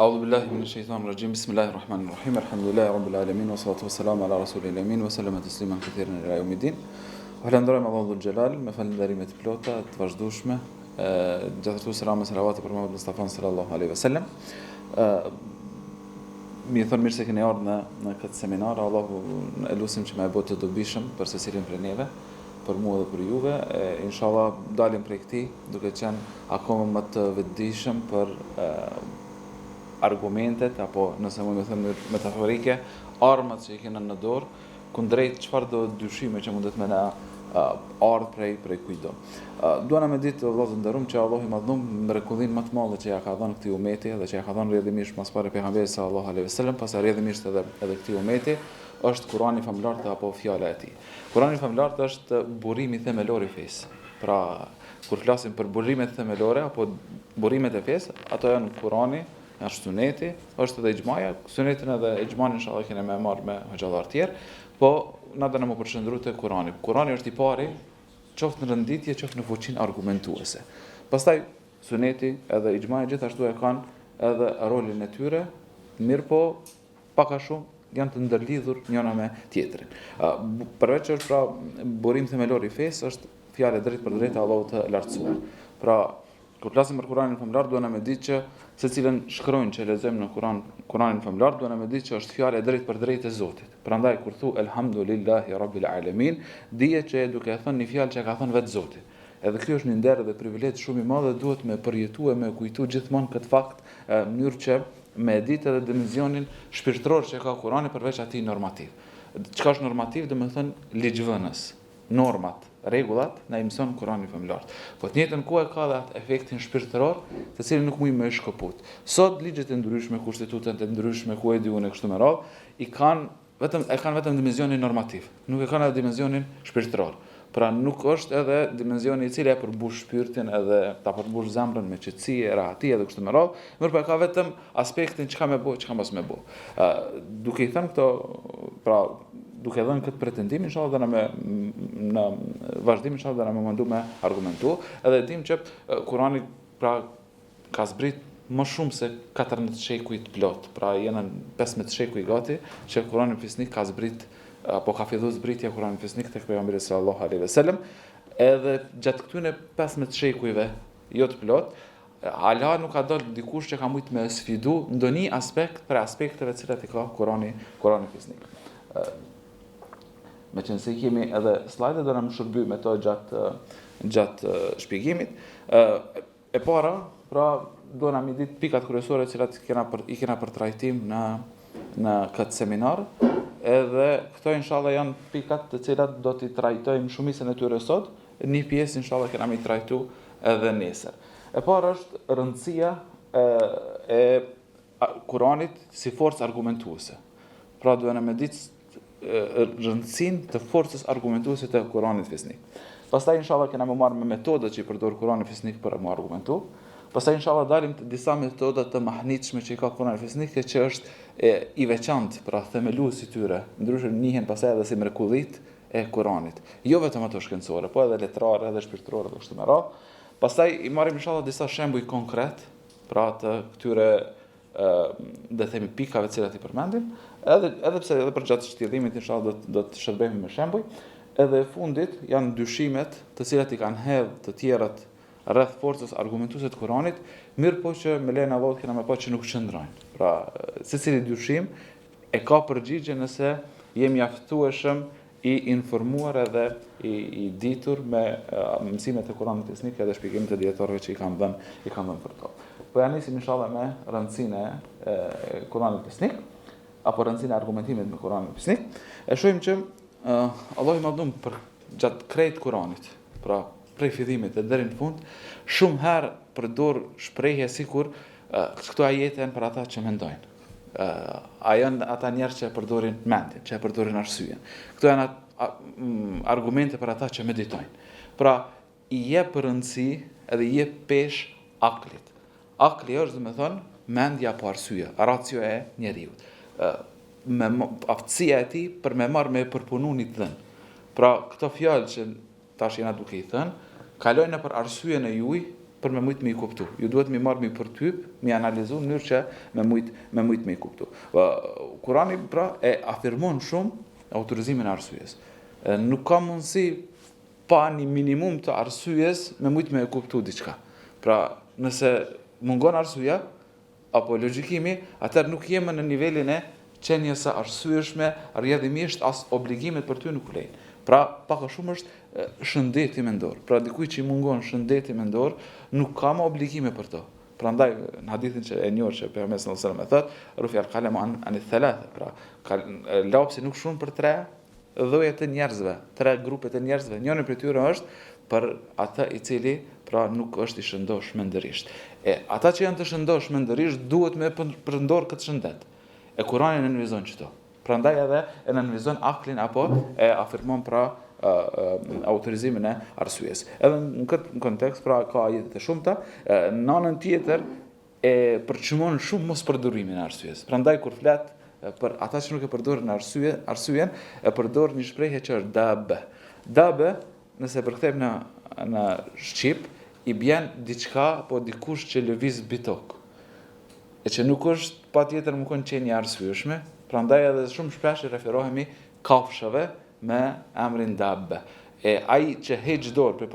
أعوذ بالله من الشيطان الرجيم بسم الله الرحمن الرحيم الحمد لله رب العالمين والصلاة والسلام على رسول الأمين وسلم تسليما كثيرا إلى يوم الدين. Falenderojmë Allahun dhul Xhelal me falënderimet të plota, të vazhdueshme, gjatërtu selam e salavate për Muhamedit Mustafa sallallahu alaihi wasallam. Mi thon mirë se keni ardhur në këtë seminar. Allahu e lutim që më e bëjë të dobishëm për secilin prej neve, për mua dhe për juve. Inshallah dalim prej këtij duke qenë akoma më të vetëdijshëm për argumentet apo nëse mund të them metaforike, armat që i kena në dorë kundrejt çfarë do dyshime që mundet me na ardh prej kujdo. Duana me ditë vëllezër nderuam që Allahu i madhnuar mrekullinë më të madhe që ja ka dhënë këtij umeti dhe që ja ka dhënë rrjedhimisht pas pare pejgamberit sallallahu alaihi wasallam, pas rrjedhimisht edhe këtij umeti, është Kurani famlar apo fjala e tij. Kurani famlar është burimi themelor i fesë. Pra kur flasim për burimet themelore apo burimet e fesë, ato janë Kurani, janë suneti, është edhe ixhmaja, sunetin edhe ixhmanin inshallah kemi më marr me xhallar të tjerë, po na do më përshëndru te Kurani. Kurani është i pari, qoftë në renditje, qoftë në fuqinë argumentuese. Pastaj suneti edhe ixhmaja gjithashtu e kanë edhe rolin e tyre, mirë po pak a shumë janë të ndërlidhur njëra me tjetrin. Përveç është pra burim themelor i fesë, është fjalë drejt për drejt e Allahut të lartësuar. Pra kur flasim për Kuranin famlar, duhet me ditë që secilën shkronjë që lexojmë në Kuranin famlar, duhet me ditë që është fjalë drejt për drejt e Zotit. Prandaj kur thu elhamdulillahi rabbil alamin, dihet që duke thënë një fjalë që ka thënë vetë Zoti. Edhe kjo është një nder dhe privilegj shumë i madh dhe duhet me përjetuar me kujtu gjithmonë këtë fakt në mënyrë që me ditë edhe dimensionin shpirtëror që ka Kurani përveç atij normativ. Çka është normativ? Domethënë ligjvënës, normat, rregullat na i mëson Kurani famlar. Po të njëjtën kohë ka edhe atë efektin shpirtëror, të cilin nuk mund më shkoput. Sot ligjet e ndryshme, kushtitutat e ndryshme, ku e diun e kështu me radhë, e kanë vetëm dimensionin normativ, nuk e kanë edhe dimensionin shpirtëror. Pra nuk është edhe dimensioni i cili e përmbush shpirtin edhe ta përmbush zemrën me qetësi, rahati edhe kështu me radhë, por ka vetëm aspektin çka më bëj, çka mos më bëj. Duke i thënë këto, pra duke dhënë këtë pretendim, inshallah do në vazhdim inshallah do na më mundu me argumentu, edhe dim që Kurani pra ka zbrit më shumë se 14 shekuj të plot, pra janë 15 shekuj gati që Kurani fisnik ka zbrit apo ka filluar zbritja Kurani fisnik tek pejgamberi sallallahu alaihi wasallam, edhe gjatë këtyre 15 shekujve jo të plot, hala nuk ka dalë dikush që ka mujt me sfidu ndonjë aspekt për aspekteve të cilat i ka Kurani fisnik. Me qenë se kemi edhe slajde, do në më shërby me to gjatë shpjegimit. E para, pra, do në mi ditë pikat kryesore cilat i kena për trajtim në këtë seminar, edhe këto inshallah janë pikat të cilat do t'i trajtojmë shumicën e tyre sot, një pjesë inshallah kena mi trajtu edhe nesër. E para është rëndësia e Kuranit si forcë argumentuese. Pra, do në me ditë rëndësinë të forcës argumentuese të Kuranit fisnik. Pastaj inshallah kena më marrë me metodat që i përdor Kurani fisnik për më argumentu. Pastaj inshallah dalim të disa metoda të mahnitshme që i ka Kurani fisnik, që është i veçantë për themeluesi i tyre, ndryshe njihen pastaj edhe si mrekullit e Kuranit. Jo vetëm ato shkencore, po edhe letrare, edhe shpirtërore dhe kështu me radhë. Pastaj i marrim inshallah disa shembuj konkret, pra të këtyre dhe themi pikave të cilat i përmendim, edhe pse edhe për gjatë shtjellimit inshallah do të shërbejmë me shembuj. Edhe fundit janë dyshimet të cilat i kanë hedhë të tjerat rreth forcës argumentuese të Kuranit, mirë po që me lejen e Allahut kena më pa që nuk qëndrojnë. Pra, secili dyshim e ka përgjigje nëse jemi mjaftueshëm i informuar edhe i ditur me mësimet e Kuranit fisnik edhe shpjegimet e dietarëve që i kanë dhënë për to. Po ja nisim inshallah me rëndësinë e Kuranit fisnik, apo rëndësinë e argumentimit me Kuranin fisnik. E shohim që Allahu i madhnuar për gjatë krejt Kuranit, pra prej fillimit e deri në fund, shumë herë përdor shprehje sikur këto ajete janë për ata që mendojnë. Janë ata njerëz që përdorin mendjen, që përdorin arsyeën. Këto janë argumente për ata që meditojnë. Pra i jep rëndësi edhe i jep peshë aklit. Akli është, dhe me thonë, mendja po arsye, ratio e njeriu. Aftësia e tij për me marrë me përpunu një të dhënë. Pra, këto fjalë që tash jena duke i thënë, kalojnë për arsyen e juaj për me mujt me i kuptu. Ju duhet me marrë me përtyp, me analizu në mënyrë që me mujt me i kuptu. Kurani pra e afirmon shumë autorizimin e arsyes. Nuk ka mundësi pa një minimum të arsyes me mujt me e kuptu diçka. Pra nëse mungon arsyeja apo logjikimi, atëherë nuk jemi në nivelin e qenjes së arsyeshme, rrjedhimisht as obligimet për ty nuk lejnë. Pra, pak a shumë është shëndeti mendor. Pra, dikujt që i mungon shëndeti mendor, nuk ka më obligime për to. Prandaj, në hadithin që e njohur që pejgamberi sallallahu alajhi wasallam e thot, rufi al-qalamu an ath-thalatha. Pra, lapsi nuk shkon për 3 lloje të njerëzve, 3 grupe të njerëzve. Njëri prej tyre është për atë i cili pra nuk është i shëndosh mendërisht. Ata që janë të shëndosh mendërisht duhet me përndor këtë shëndet. E Kurani nënvizon çto. Prandaj edhe e nënvizon aklin apo e afirmon pra autorizimin e arsyes. Edhe në këtë kontekst pra ka ajete të shumta, në anën tjetër e përçmon shumë mos përdorimin e arsyes. Prandaj kur flet për ata që nuk e përdorin arsyen, e përdor një shprehje që është dabe. Dabe, nëse përkthejmë në shqip, i bjen diçka apo dikush që lëviz mbi tokë. E që nuk është patjetër më kon qenë arsyeshme, prandaj edhe shumë shpesh i referohemi kafshëve me emrin dabbe. Ai që heq dorë për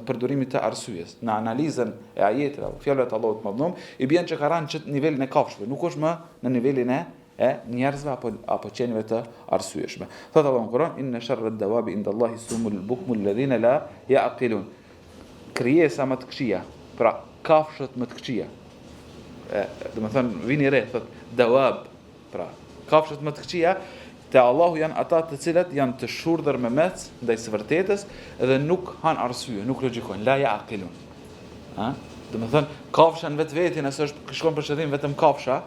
përdorimit të arsyes, në analizën e ajeteve apo fjalëve të Allahut mëdhëm, i bjen që ka rënë në nivelin e kafshëve, nuk është më në nivelin e njerëzve apo qenieve të arsyeshme. Thot Allahu në Kur'an, inna sharra ad-dawabi inda Allahi sumul bukmul ladhina la ya'qilun. Krijesa më të këqija, pra kafshët më të këqija. Do të thënë vini re, thot dawab, pra kafshët më të këqija te Allahu janë ata të cilët janë të shurdhër me mec ndaj së vërtetës dhe nuk han arsye, nuk logjikojnë, la ya'qilun. Do të thënë kafsha në vetveti nëse është shkon për shëllim vetëm kafsha,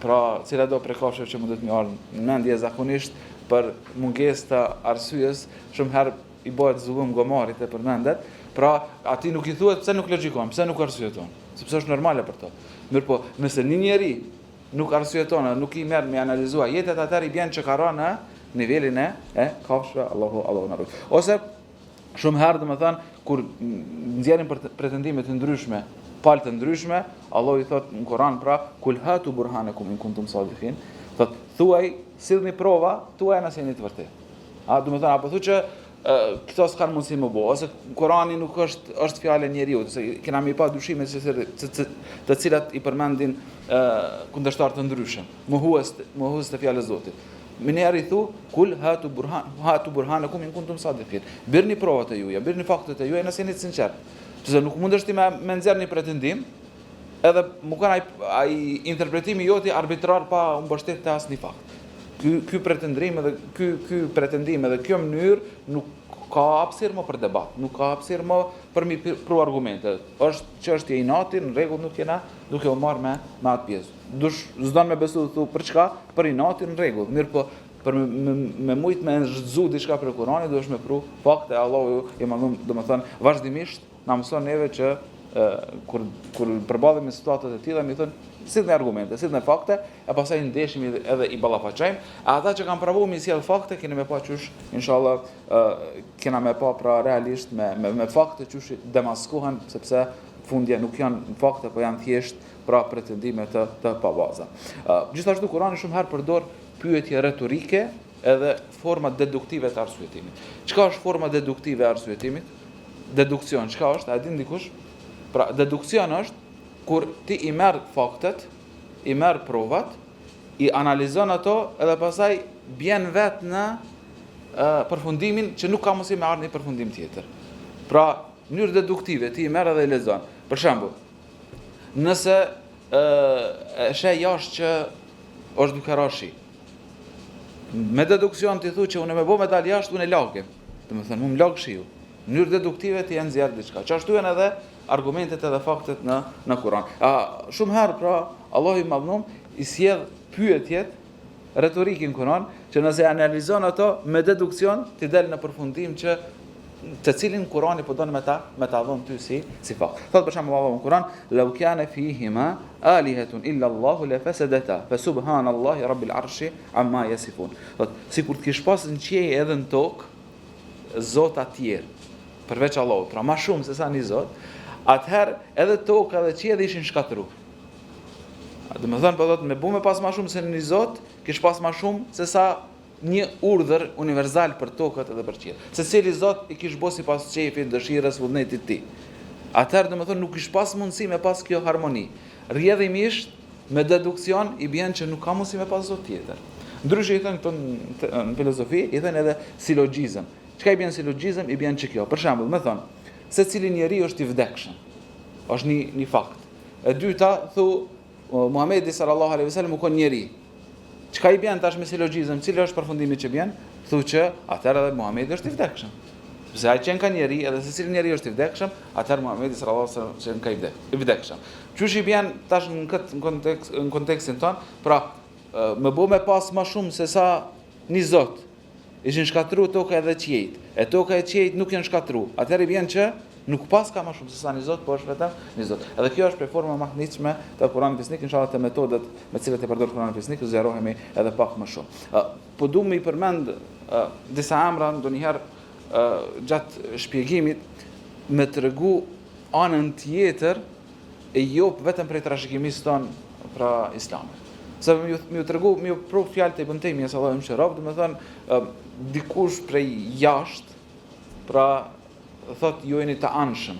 pra cila do prej kafshëve që mundet më ardhë në mendje zakonisht për mungesë të arsyes, shumë herë i bëhet zullum gomarit e përmendet, pra ati nuk i thuhet pse nuk logjikon, pse nuk arsyeton, sepse është normale për to. Mirë po, nëse një njeri nuk arsyeton, nuk i merr me analizua jetët, atëherë i bjen që ka rënë në nivelin e kafshëve, Allahu na ruaj. Ose shumë herë domethënë kur nxjerrin për pretendime të ndryshme, palë të ndryshme, Allahu i thot në Kur'an pra kul hatu burhanakum in kuntum sadiqin, thot thuaj sillni prova, tuaj nëse jeni të vërtetë. Domethënë apo thuaj që këto s'kan mundësi më bëu, ose Kurani nuk është fjalë e njeriu, se kena mi pa dyshime të cilat i përmendin kundërshtar të ndryshëm, mohues të fjalës Zotit. Mënyrë i thu kul hatu burhanakum in kuntum sadiqin. Birni provat e juaja, birni faktet e juaja nëse jeni të sinqertë. Sepse nuk mundesh ti me nxjerr një pretendim, edhe më kanë ai interpretimi joti arbitrar pa u mbështetur te asnjë fakt. Ky pretendim edhe kjo mënyrë nuk ka hapësirë më për debat, nuk ka hapësirë më për mi pru argumente. Është çështje e inatit, në rregull nuk jena duke u marrë me atë pjesë. S'don me besu thu për çka? Për inatin në rregull. Mirë po për me mujt me zhdzu diçka për Kur'anin, duhesh me pru fakte. Allahu i mëdhëm, domethënë vazhdimisht na mëson neve që kur përballemi me situata të tilla, mi thon sillni argumente, sillni fakte, e pastaj ndeshemi edhe i ballafaqojmë. Ata që kanë provuar mi sjell fakte, keni me pa qysh, inshallah, kena me pa pra realisht me fakte qysh demaskuhen, sepse fundja nuk janë fakte, po janë thjesht pra pretendime të pabaza. Gjithashtu Kurani shumë herë përdor pyetje retorike edhe forma deduktive të arsyetimit. Çka është forma deduktive e arsyetimit? Dedukcion, çka është? A e din dikush? Pra, dedukcion është kur ti i merr faktet, i merr provat, i analizon ato edhe pastaj bjen vetë në përfundimin që nuk ka mundësi me ardhë një përfundim tjetër. Pra, në mënyrë deduktive ti i merr edhe i lexon. Për shembull, nëse sheh jashtë që është duke rashi, me dedukcion ti thu që unë më bë me dal jashtë, unë e lagem. Domethënë, unë lag shiu. Në mënyrë deduktive ti janë nxjerr diçka. Çashtu janë edhe argumentet edhe faktet në Kur'an. Shumë herë pra Allahu i Madhnuar i sjell pyetjet retorikin Kur'an që nëse analizon ato me dedukcion ti del në përfundim që të cilin Kur'ani po don me ta dhon ty si fakt. Thot për shembull Allahu në Kur'an, "Law kana fihima alihatun illa Allahu la fasadata, fa subhanallahi rabbil arshi amma yasifun." Thot sikur të kish pas në qiell edhe në tokë zota të tjerë. përveç Allahut, pra ma shumë se sa një Zot, atëherë edhe toka dhe qielli ishin shkatëruar. Do të thënë, po thotë me bu me pas ma shumë se një Zot, kish pas ma shumë se sa një urdhër universal për tokët edhe për qiell. Secili Zot i kish bërë sipas çefit, dëshirës, vullnetit të tij. Atëherë do të thënë nuk kish pas mundësi me pas kjo harmoni. Rrjedhimisht me deduksion i bën që nuk ka mundësi me pas Zot tjetër. Ndryshe i thënë këto në filozofi, i thënë edhe silogjizëm. Çka i bën silogjizëm? I bën që kjo. Për shembull, më thon, secili njeri është i vdekshëm. Është një fakt. E dyta thu Muhamedi sallallahu alaihi wasallam u kon njeri. Çka i bën tash me silogjizëm? Cili është përfundimi që bën? Thu që atëherë edhe Muhamedi është i vdekshëm. Sepse ai që ka njeri, edhe secili njeri është i vdekshëm, atëherë Muhamedi sallallahu alaihi wasallam ka i vdekshëm. Qysh i bën tash në kontekstin ton? Pra, më bë me pas më shumë se sa një Zot. Ishin shkatru toka edhe qiejt. E toka e qiejt nuk janë shkatru. Atëherë vjen që nuk pas ka më shumë se sa një Zot, po është vetëm një Zot. Edhe kjo është prej forma më mahnitshme të Kuranit Fisnik, inshallah të metodat me të cilat e përdor Kurani Fisnik, zgjerohemi edhe pak më shumë. Po du më i përmend disa emra ndonjëherë gjatë shpjegimit me tregu anën tjetër e jo vetëm prej trashëgimisë tonë pra Islamit. Se më ju tregu, më ju pru fjalët e Ibn Taymiyes, Allahu më shërof, do të thënë dikush prej jashtë, pra thot ju jeni të anshëm,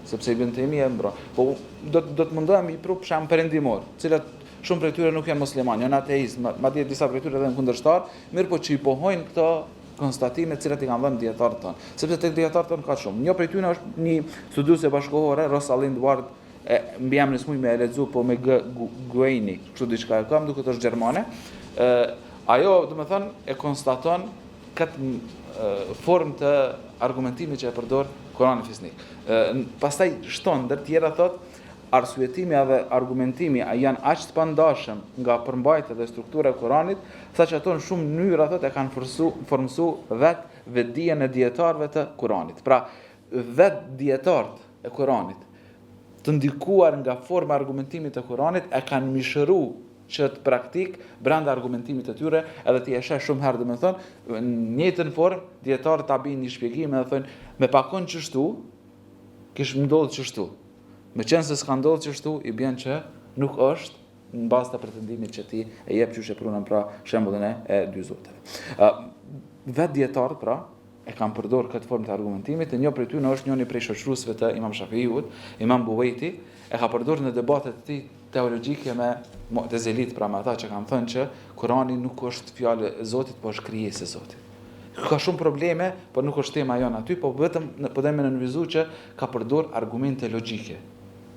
sepse Ibn Taymija mbro. Po do të mundohem i pru sham perëndimor, cilat shumë prej tyre nuk janë muslimanë, janë ateist, madje disa prej tyre edhe janë kundërshtar, mirë po që i pohojnë këto konstatime të cilat i kanë dhënë dietarët tonë. Sepse tek dietarët tonë ka shumë. Një prej tyre është një studiuese bashkëkohore, Rosalind Ward, mbi emrin s'muj me e lexu, po me Guaini, kështu diçka e kam, duke të është gjermane. Ajo, do të thënë, e konstaton këtë formë të argumentimit që e përdor Kurani Fisnik. Pastaj shton ndër tjera thot, arsyetimi dhe argumentimi janë aq të pandashëm nga përmbajtja dhe struktura e Kuranit, saqë ato në shumë mënyra thot e kanë formsu vetë vetdijen e dietarëve të Kuranit. Pra, vetë dietarët e Kuranit të ndikuar nga forma e argumentimit të Kuranit e kanë mishëru çët praktik brenda argumentimit të tyre, edhe ti e sheh shumë herë domethënë, në njëjtën formë dietarët ta bëjnë një shpjegim edhe thonë me pakon çështu, kish ndodhur çështu. Meqense s'ka ndodhur çështu, i bën që nuk është në bazë të pretendimit që ti e jep çysh e prunën pra shembullin e dy zotëve. Vetë dietarët pra e kanë përdorur këtë formë të argumentimit, e një prej tyre është njëri prej shoqëruesve të Imam Shafiut, Imam Buwaiti, e ka përdorur në debatet e tij teologjike me Mu'tazilit, pra me ata që kanë thënë që Kurani nuk është fjalë e Zotit, por është krijesë e Zotit. Ka shumë probleme, por nuk është tema jonë aty, po vetëm po dëmë në nënvizu që ka përdorur argumente logjike,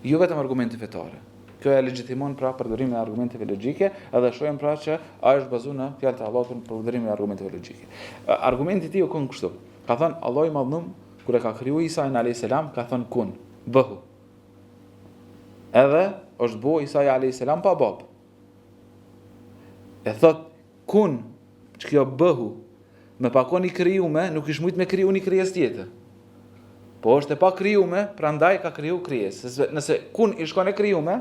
jo vetëm argumente fetare. Kjo e legjitimon pra përdorimin e argumenteve logjike, edhe shohim pra që ai është bazuar në fjalët e Allahut për përdorimin e argumenteve logjike. Argumenti i tij u kon kështu. Ka thënë Allahu i Madhnum kur e ka kriju Isa alayhis salam, ka thënë kun, bëhu. Edhe është bo Isa alayhis salam pa bab. E thot kun, që kjo bëhu, me pakon i krijume, nuk ish mujt me kriju një krijesë tjetër. Po është e pa krijume, prandaj ka kriju krijesë. Nëse kun i shkon e krijume,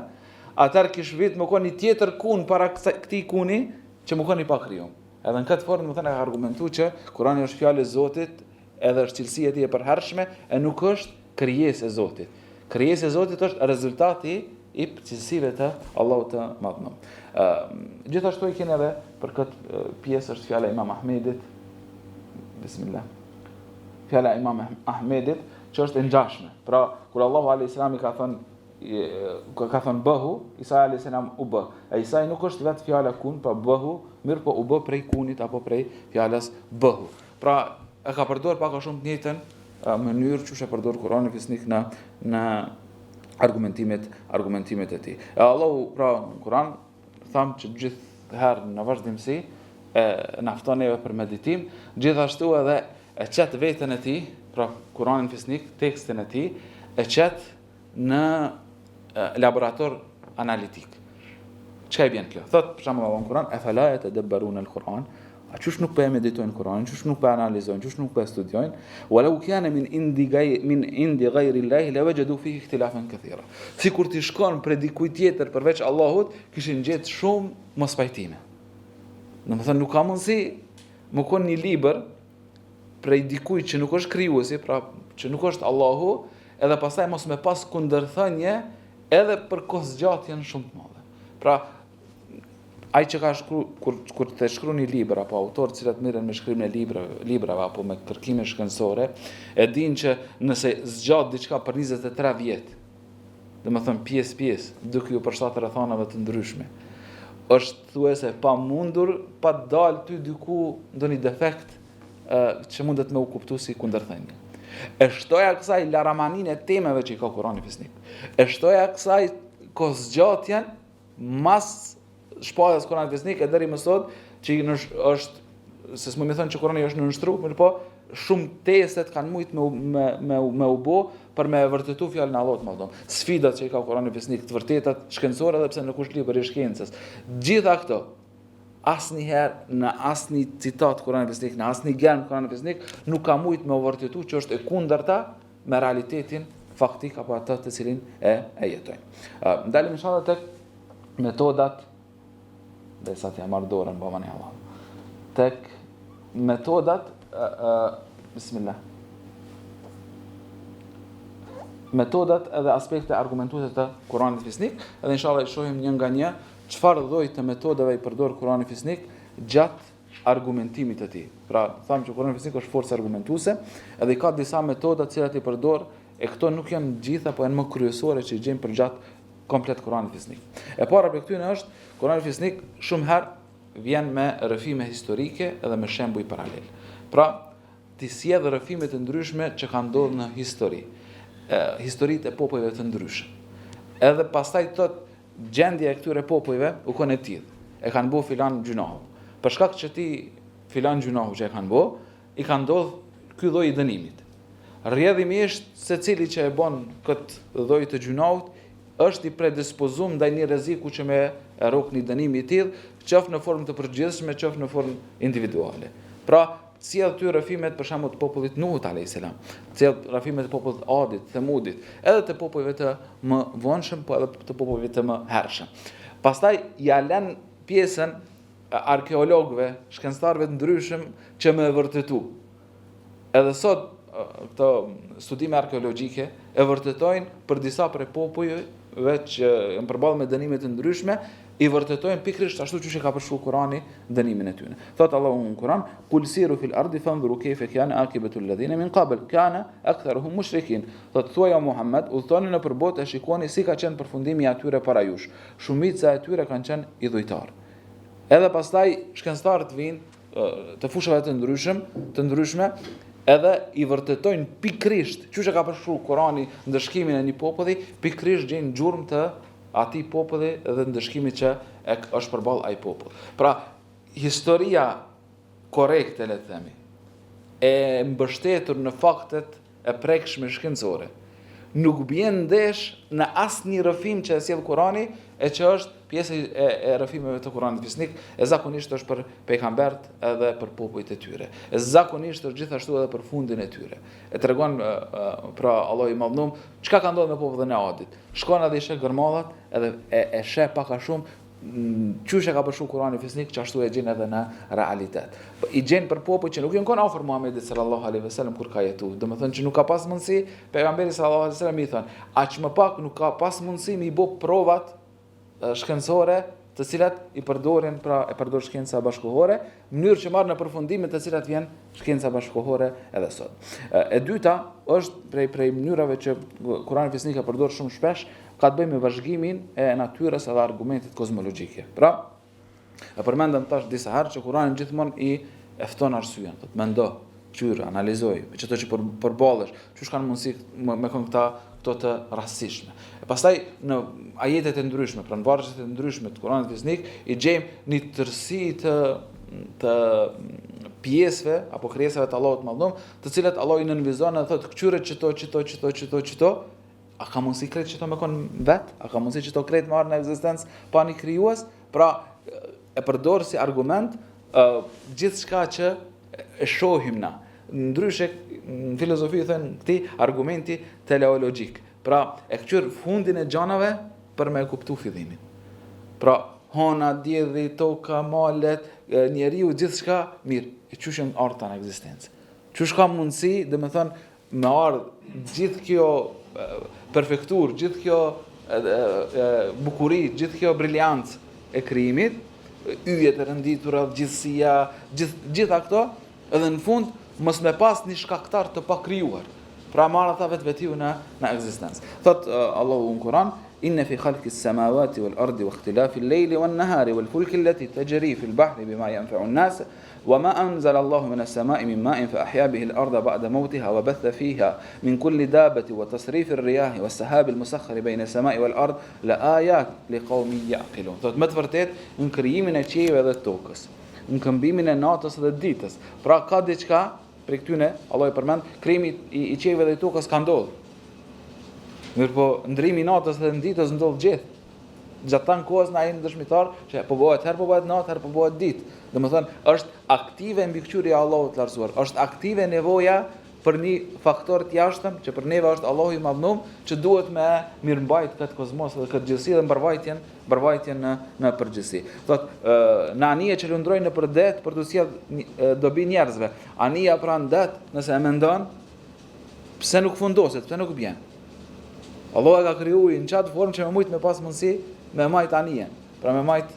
atëherë kish vit më kon një tjetër kun para këtij kuni që më kon i pa krijuar. Edhe në këtë formë më thënë ka argumentuar që Kurani është fjalë e Zotit, edhe është cilësia e tij e përhershme, e nuk është krijesë e Zotit. Krijesë e Zotit është rezultati i cilësive të Allahut të Madhëm. Gjithashtu i keni edhe për këtë pjesë është fjala e Imam Ahmedit. Bismillah. Fjala e Imam Ahmedit që është e ngjashme. Pra kur Allahu alayhis salam i ka thënë bëhu, Isa alayhis salam u bë. Isa nuk është vetë fjala kun, pa bëhu, mirë po u bë prej kunit apo prej fjalës bëhu. Pra e ka përdorur pak a shumë të njëjtën mënyrë që e përdor Kurani Fisnik në argumentimet e tij. Allahu pra në Kur'an tham që gjithherë në vazhdimsi na fton neve për meditim, gjithashtu edhe e çet veten e tij, pra Kur'anin Fisnik, tekstin e tij, e çet në laborator analitik. Çka i bën kjo? Thot për shembull në Kur'an, afala yatadabbaruna al-Qur'an, a çush nuk po e meditojnë Kur'anin, çush nuk po analizojnë, çush nuk po studiojnë, walau kana min indi ghayri Allah lawajadu fihi ikhtilafan kathira. Sikur ti shkon për dikujt tjetër përveç Allahut, kishin gjetë shumë mospajtime. Domethënë nuk ka mundësi më kon një libër prej dikujt që nuk është krijuesi, pra që nuk është Allahu, edhe pastaj mos me pas kundërthënie edhe për kohëzgjatjen shumë të madhe. Pra, ai që ka kur të shkruani libra apo autorë të cilët merren me shkrimin e librave apo me kërkime shkencore, e dinë që nëse zgjat diçka për 23 vjet, domethënë pjesë, duke u përshtatur rrethonave të ndryshme, është thuajse pa mundur pa dalë ty diku ndonjë defekt që mundet me u kuptu si kundërthënie. E shtoja kësaj laramanin e temeve që i ka Kurani Fisnik. E shtoja kësaj kohëzgjatjen mas shpalljes Kurani Fisnik e deri më sot që është, se s'më thënë që Kurani është në nështru, mirë po shumë testet kanë mujt me u bo për me vërtetu fjalën e Allahut madhëm. Sfidat që i ka Kurani Fisnik, të vërtetat shkencore, edhe pse nuk është libër i shkencës. Gjitha këto asnjëherë në asnjë citat Kurani Fisnik, në asnjë gjerm Kurani Fisnik nuk ka mujt me u vërtetu që është e kundërta me realitetin faktik apo atë të cilin e jetojnë. Ndalim inshallah tek metodat, derisa t'ja marr dorën babani Allah. Tek metodat bismillah. Metodat edhe aspekte argumentuese të Kuranit Fisnik, edhe inshallah i shohim një nga një çfarë lloj të metodave i përdor Kurani Fisnik gjatë argumentimit të tij. Pra, thamë që Kurani Fisnik është forcë argumentuese, edhe i ka disa metoda të cilat i përdor, e këto nuk janë gjitha, po janë më kryesore që i gjejmë për gjatë komplet Kurani Fisnik. E para për këtyre është Kurani Fisnik shumë herë vjen me rrëfime historike edhe me shembuj paralel. Pra, ti sjell rrëfime të ndryshme që kanë ndodhur në histori. Historitë e popujve të ndryshëm. Edhe pastaj thotë gjendja e këtyre popujve u kon e tillë. E kanë bë filan gjunahu. Për shkak që ti filan gjunahu që e kanë bë, i ka ndodhur ky lloj i dënimit. Rrjedhimisht secili që e bën këtë lloj të gjunahut është i predispozuar ndaj një rreziku që me rrok një dënimi i tillë, qoftë në formë të përgjithshme, qoftë në formë individuale. Pra, sjell ty rrëfimet për shembull të popullit Nuhut alayhis salam, sjell rrëfimet të popullit Adit, Themudit, edhe të popujve të më vonshëm, po edhe të popujve të më hershëm. Pastaj ja lën pjesën arkeologëve, shkencëtarëve të ndryshëm që më vërtetu. Edhe sot këto studime arkeologjike e vërtetojnë për disa prej popujve që janë përballë me dënime të ndryshme, i vërtetojnë pikërisht ashtu siç e ka përshkruar Kurani dënimin e tyre. Thot Allahu në Kur'an: "Kul siru fil ardi fanzuru kayfa kana akibatu alladhina min qabl, kana aktharuhum mushrikin." Thot thuaj o Muhammed, udhtoni në përbot e shikoni si ka qenë përfundimi i atyre para jush. Shumica e tyre kanë qenë idhujtar. Edhe pastaj shkencëtarët vinë të fushave të ndryshme, edhe i vërtetojnë pikërisht çuçi ka përshkruar Kurani ndëshkimin e një populli, pikërisht gjejnë gjurmë të atij populli dhe ndëshkimit që është përballë ai popull. Pra, historia korrekte, le të themi, e mbështetur në faktet e prekshme shkencore, nuk bjen ndesh në asnjë rrëfim që e sjell Kurani, e që është pjesë e rrëfimeve të Kuranit Fisnik, e zakonisht është për pejgambert edhe për popujt e tyre. E zakonisht është gjithashtu edhe për fundin e tyre. E tregon pra Allahu i Madhnum çka ka ndodhur me popullin e Adit. Shkon edhe i sheh gërmallat, edhe e sheh pak a shumë çuçi ka përshkruar Kurani Fisnik, që ashtu e gjen edhe në realitet. I gjen për popull që nuk janë kon afër Muhamedit sallallahu alaihi wasallam kur ka jetuar. Domethënë që nuk ka pas mundësi pejgamberi sallallahu alaihi wasallam i thon, aq më pak nuk ka pas mundësi mi bë provat shkencore të cilat i përdorin, pra e përdor shkenca bashkëkohore, në mënyrë që marr në përfundime të cilat vjen shkenca bashkëkohore edhe sot. E dyta është prej mënyrave që Kurani Fisnik e përdor shumë shpesh, ka të bëjë me vazhgimin e natyrës edhe argumentit kozmologjike. Pra, e përmendëm tash disa herë që Kurani gjithmonë i fton arsyeën, thotë mendo, qyr, analizoj, me çdo që përballesh, çush kanë mundësi me këto të rastësishme. E pastaj në ajetet e ndryshme, pra në vargjet e ndryshme të Kuranit Fisnik, i gjejmë një tërësi të pjesëve apo krijesave të Allahut Madhum, të cilat Allahu i nënvizon dhe thotë këtyre çto, a ka mundësi krejt që to me konë vetë? A ka mundësi që to krejt marrë në ekzistencë pa një krijues? Pra, e përdor si argument gjithçka që e shohim na. Ndryshe, në filozofi thënë këti argumenti teleologjik. Pra, e këqyr fundin e gjanave për me kuptu fillimin. Pra, hona, djedhi, toka, malet, njeriu, gjithçka, mirë, e qysh janë arta në ekzistencë. Qysh ka mundësi, dhe me thënë, me ardhë gjithë kjo perfektur, gjithë kjo bukuri, gjithë kjo briljancë e krijimit, yjet e rënditura, gjithësia, gjitha këto, edhe në fund mos me pas një shkaktar të pakrijuar. Pra marrë ata vetë në ekzistencë. Thot Allahu në Kur'an: "Inna fi khalqis samawati wal ardi wa ikhtilafil layli wan nahari wal fulki allati tajri fil bahri bima yanfa'u an-nas وما أنزل الله من السماء من ماء فأحيا به الأرض بعد موتها وبث فيها من كل دابة وتصريف الرياح والسحاب المسخر بين السماء والأرض لآيات لقوم يعقلون." Thot më të vërtet në krijimin e qiejve dhe tokës, në këmbimin e natës dhe ditës. Pra ka diçka për këtyne, Allah i përmend, krijimi i qiejve dhe tokës ka ndodhur. Mirë po, ndrimi i natës dhe ditës ndodh gjithë. Gjatë tanë kohës na jeni dëshmitar që po bëhet herë po bëhet natë, herë po bëhet ditë. Domethënë është aktive mbikëqyrja e Allahut të lartësuar, është aktive nevoja për një faktor të jashtëm që për neve është Allahu i madhnuar që duhet me mirëmbajt këtë kozmos dhe këtë gjësi dhe mbarvajtjen në përgjithësi. Thotë në anije që lundrojnë në përdet për të sjellë dobi njerëzve. Anija pra ndet nëse e mendon pse nuk fundoset, pse nuk bjen. Allahu e ka krijuar në çat formë që më shumë me pas mundësi me majt anijen. Pra me majt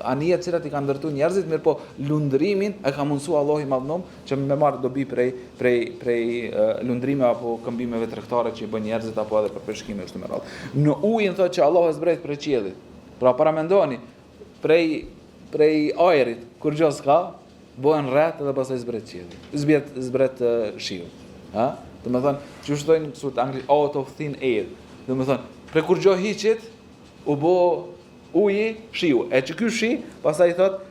anijet cilat i kanë ndërtuar njerëzit, mirë po lundrimin e ka mundsuar Allahu i madhnuar që me marr dobi prej lundrimeve apo këmbimeve tregtare që i bën njerëzit apo edhe për peshkime kështu me radhë. Në ujin thotë që Allahu e zbret prej qiellit. Pra para mendoni prej ajrit kur gjë s'ka, bëhen rreth dhe pastaj zbret qielli. Zbret shiu. Ha? Domethënë, që shtojnë këtu anglisht out of thin air. Domethënë, prej kur gjë hiqet u bë uji, shiu. E që ky shi, pastaj thot,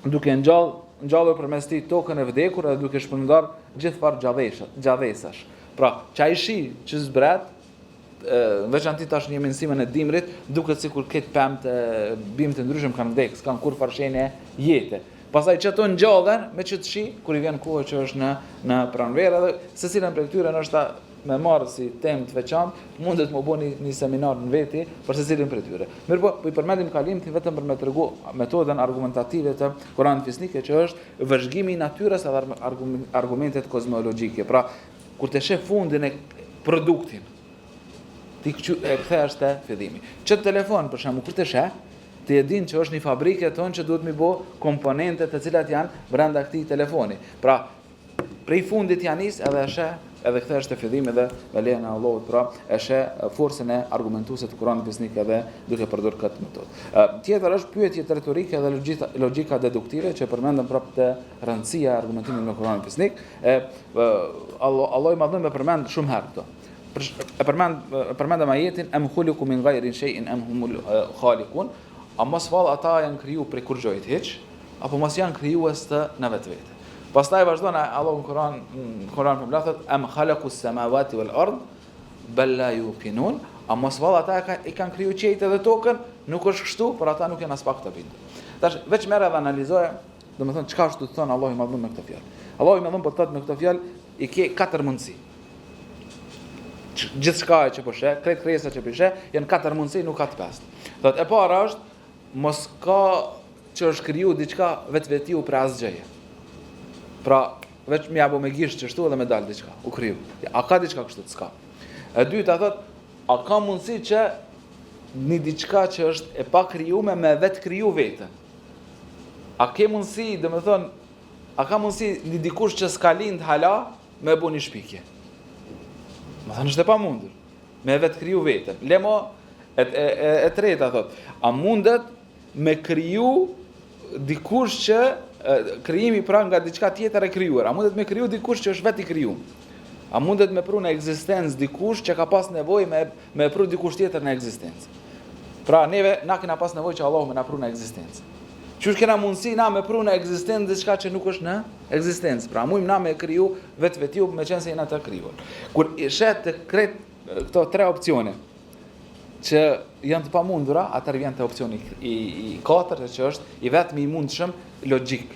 duke ngjallur përmes tij tokën e vdekur dhe duke shpërndar gjithë farë gjavësash. Pra, çaj shi që zbret, veçanti tash një mësimën e dimrit, duket sikur këtë pemë bimë të ndryshëm kanë vdekur, s'kan kur farshenje jete. Pastaj që ato ngjallen me çet shi kur I vjen koha që është në pranverë dhe secilën prej këtyre ndoshta me marrë si temë të veçantë, mundet më bëni një seminar në veti për secilin prej tyre. Mirë po I përmendim kalimtin vetëm për me tregu metodën argumentative të Kuranit fisnike që është vëzhgimi I natyrës edhe argumentet kozmologjike. Pra, kur të sheh fundin e produktin, ti e kthesh te fillimi. Çet telefon për shembull kur të sheh ti e din që është një fabrikë tonë që duhet mi bë komponente të cilat janë brenda këtij telefoni. Pra, prej fundit janë nis edhe kthehesh te fillimi dhe me lejen e Allahut, pra e sheh forcën e argumentuese të Kuranit fisnik edhe duke përdorur këtë metodë. Tjetër është pyetje retorike dhe logjika deduktive që përmendëm prapë te rëndësia e argumentimit me Kuranin fisnik. Allahu I madhnuar më përmend shumë herë këto. E përmendëm ajetin em khuliqu min ghayri shay'in am humul khaliqun. A mos vallë ata janë kriju prej kur gjojt hiç, apo mos janë krijues të në vetvete. Pastaj vazhdon Allahu në Kur'an thot am khalaqus samawati wal ard bal la yuqinun. A mos vallë ata I kanë kriju qiejt edhe tokën, nuk është kështu, por ata nuk janë as pak të bindur. Tash veç merr edhe analizoje, domethënë çka është të thon Allahu I madhnuar me këtë fjalë. Allahu I madhnuar po thot me këtë fjalë I ke katër mundësi. Gjithçka që po sheh, kretë krijesa që po sheh, janë katër mundësi, nuk ka të pestë. Thot e para është mos ka që është kriju diçka vetvetiu për asgjëje. Pra, veç më apo me gisht që shtu edhe me dal diçka, u kriju. A ka diçka kështu s'ka. E dyta thot, a ka mundësi që një diçka që është e pa krijuar me vetë kriju veten. A ke mundësi, domethënë, a ka mundësi një dikush që s'ka lind hala me bu një shpikje. Më thënë është e pamundur, me vetë kriju veten. Lemo e treta thot, a mundet me kriju dikush që krijimi pra nga diçka tjetër e krijuar. A mundet me kriju dikush që është vetë I krijuar? A mundet me pru në ekzistencë dikush që ka pas nevojë me pru dikush tjetër në ekzistencë? Pra neve na kena pas nevojë që Allahu me na pru në ekzistencë. Qysh kena mundësi na me pru në ekzistencë diçka që nuk është në ekzistencë? Pra mujmë na me kriju vetë me qenë se jena të krijuar. Kur I shet të kret këto tre opsione që janë të pamundura, atëherë vjen te opsioni I katërt që është I vetmi I mundshëm logjik.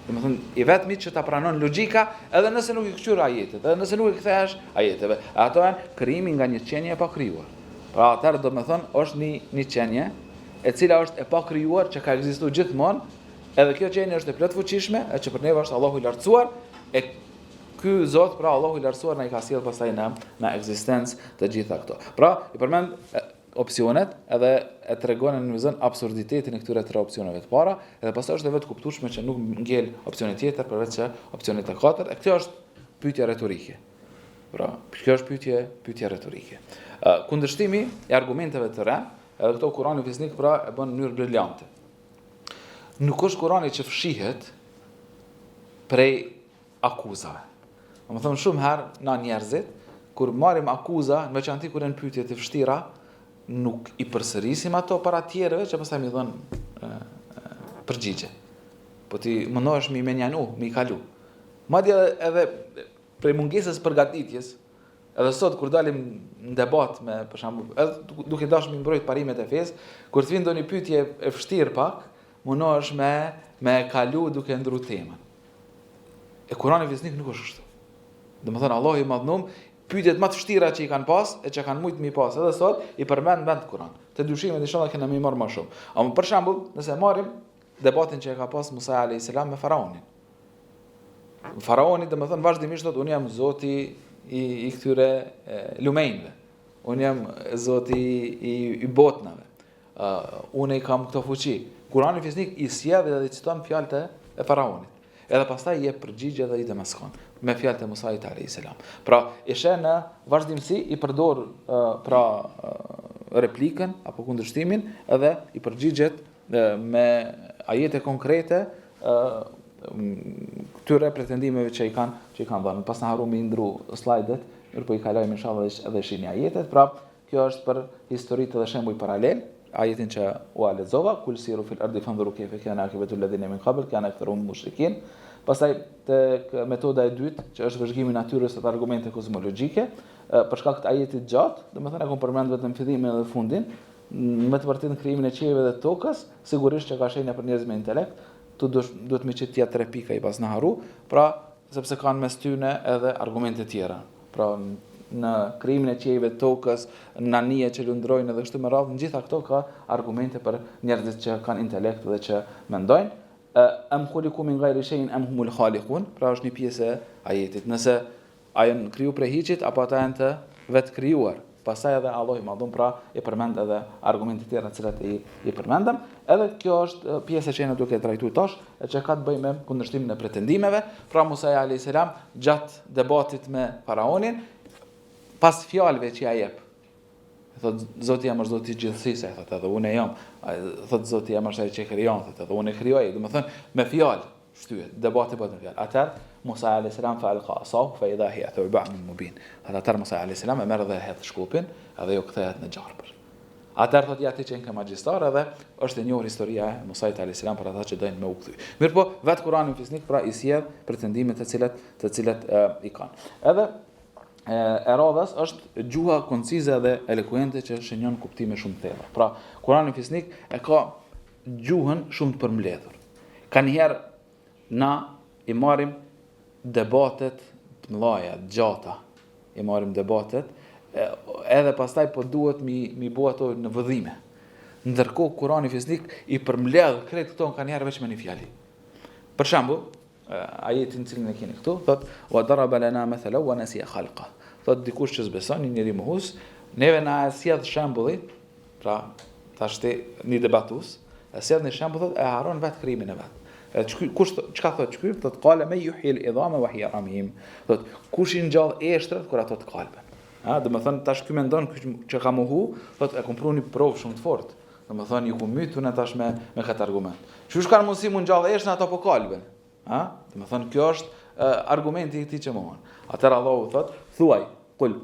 Domethënë I vetmi që ta pranon logjika edhe nëse nuk I kthyer ajetet, edhe nëse nuk I kthehesh ajeteve. Ato janë krijimi nga një qenie e pa krijuar. Pra atëherë domethënë është një qenie e cila është e pa krijuar që ka ekzistuar gjithmonë, edhe kjo qenie është e plot fuqishme, e që për neve është Allahu I lartësuar, e ky Zot, pra Allahu i lartësuar, na i ka sjellë pastaj në ekzistencë të gjitha këto. Pra, i përmend opsionet edhe e tregon në vizën absurditetin e këtyre tre opsioneve të para, edhe pastaj është vetë kuptueshme që nuk ngel opsioni tjetër përveç se opsionit të katërt, e kjo është pyetje retorike. Pra, kjo është pyetje retorike. Kundërshtimi i argumenteve të rënd, edhe këto Kurani fisnik pra e bën në mënyrë briljante. Nuk është Kurani që fshihet prej akuzave. Më thonë shumë herë na njerëzit, kur marrim akuza, në veçanti kur janë pyetje të vështira, nuk i përsërisim ato para tjerëve që pastaj më dhon përgjigje. Po ti mundohesh mi menjanu, mi kalu. Madje edhe prej mungesës përgatitjes, edhe sot kur dalim në debat me për shembull, edhe duke dashur mi mbrojt parimet e fesë, kur të vjen ndonjë pyetje e vështirë pak, mundohesh me kalu duke ndru temën. E Kurani fisnik nuk është kështu. Domethënë Allahu i madhnum pyetjet më të vështira që i kanë pas, e që kanë mujt mi pas edhe sot, i përmend në vend të Kur'an. Të dyshimet inshallah kena mi marrë më shumë. Ama për shembull, nëse marrim debatin që e ka pas Musa alayhis salam me faraonin. Faraoni domethënë vazhdimisht thotë unë jam Zoti i këtyre lumejve. Unë jam Zoti i botnave. Unë i kam këto fuqi. Kurani fisnik i sjell dhe i citon fjalët e faraonit. Edhe pastaj jep përgjigje dhe i demaskon me fjalët e Musa alayhis salam. Pra, ishe në vazhdimsi i përdor replikën apo kundërshtimin edhe i përgjigjet me ajete konkrete këtyre pretendimeve që i kanë dhënë. Pas na harrumi ndru slajdet, mirë po i kalojmë inshallah edhe shihni ajetet. Pra, kjo është për historitë dhe shembuj paralel. Ajetin që u lexova, kul siru fil ardi fanzuru kayfa kana akibatu alladhina min qabl kana aktharuhum mushrikin. Pastaj tek metoda e dytë, që është vëzhgimi i natyrës së argumente kozmologjike, për shkak të ajetit gjatë, domethënë e kam përmend vetëm fillimin dhe fundin, me të vërtetë në krijimin e qiejve dhe tokës, sigurisht që ka shenja për njerëz me intelekt, tu duhet më çetja 3 pika i pas na harru, pra sepse kanë mes tyre edhe argumente të tjera. Pra në krijimin e qiejve të tokës, në anije që lundrojnë edhe kështu me radhë, në gjitha këto ka argumente për njerëzit që kanë intelekt dhe që mendojnë. Am khuliqu min ghayri shay'in am humul khaliqun, pra është një pjesë e ajetit. Nëse a janë kriju prej hiçit apo ata janë të vetë krijuar. Pastaj edhe Allahu më dhon pra i përmend edhe argumente të tjera të cilat i përmendëm. Edhe kjo është pjesa që ne duhet të trajtojmë tash, e që ka të bëjë me kundërshtimin e pretendimeve. Pra Musa alayhis salam gjatë debatit me faraonin, pas fjalëve që ja jep, thot Zoti jam është Zoti i gjithësisë, thot edhe unë jam, thot Zoti jam është ai që krijon, thot edhe unë krijoj, domethënë me fjalë shtyhet, debati bëhet me fjalë. Atëherë Musa alayhis salam fa alqa asahu fa idha hiya thuban mubin. Atëherë Musa alayhis salam e merr dhe hedh shkupin, edhe jo kthehet në gjarpër. Atëherë thot ja ti që ke magjistar, edhe është e njohur historia e Musa alayhis salam për ata që doin me u kthy. Mirpo vet Kurani fisnik pra i sjell pretendimet të cilat i kanë. Edhe e radhës është gjuha koncize dhe elokuente që shënjon kuptime shumë të thella. Pra, Kurani fisnik e ka gjuhën shumë të përmbledhur. Kanjëherë na i marrim debatet të mëdha, gjata. I marrim debatet, edhe pastaj po duhet mi bëu ato në vëdhime. Ndërkohë Kurani fisnik i përmbledh krejt këto kanjëherë vetëm me një fjali. Për shembull, ajetin cilin e keni këtu, thot wa daraba lana mathalan wa nasiya khalqa. Thot dikush që s'beson, një njeri mohus, neve na e sjell shembulli, pra tash një debatues, e sjell një shembull thot e harron vet krijimin e vet. Kush çka thot ky? Thot qala me yuhil idhama wa hiya ramim. Thot kush i ngjall eshtrat kur ato të kalben. Domethënë tash ky mendon që ka mohu, thot e komproni provë shumë të fortë. Domethënë ju ku mytun tash me këtë argument. Çush kanë mundësi mu ngjall eshtrat ato po kalben? Domethënë kjo është argumenti i këtij që mohon. Atëherë Allahu thot, thuaj, qul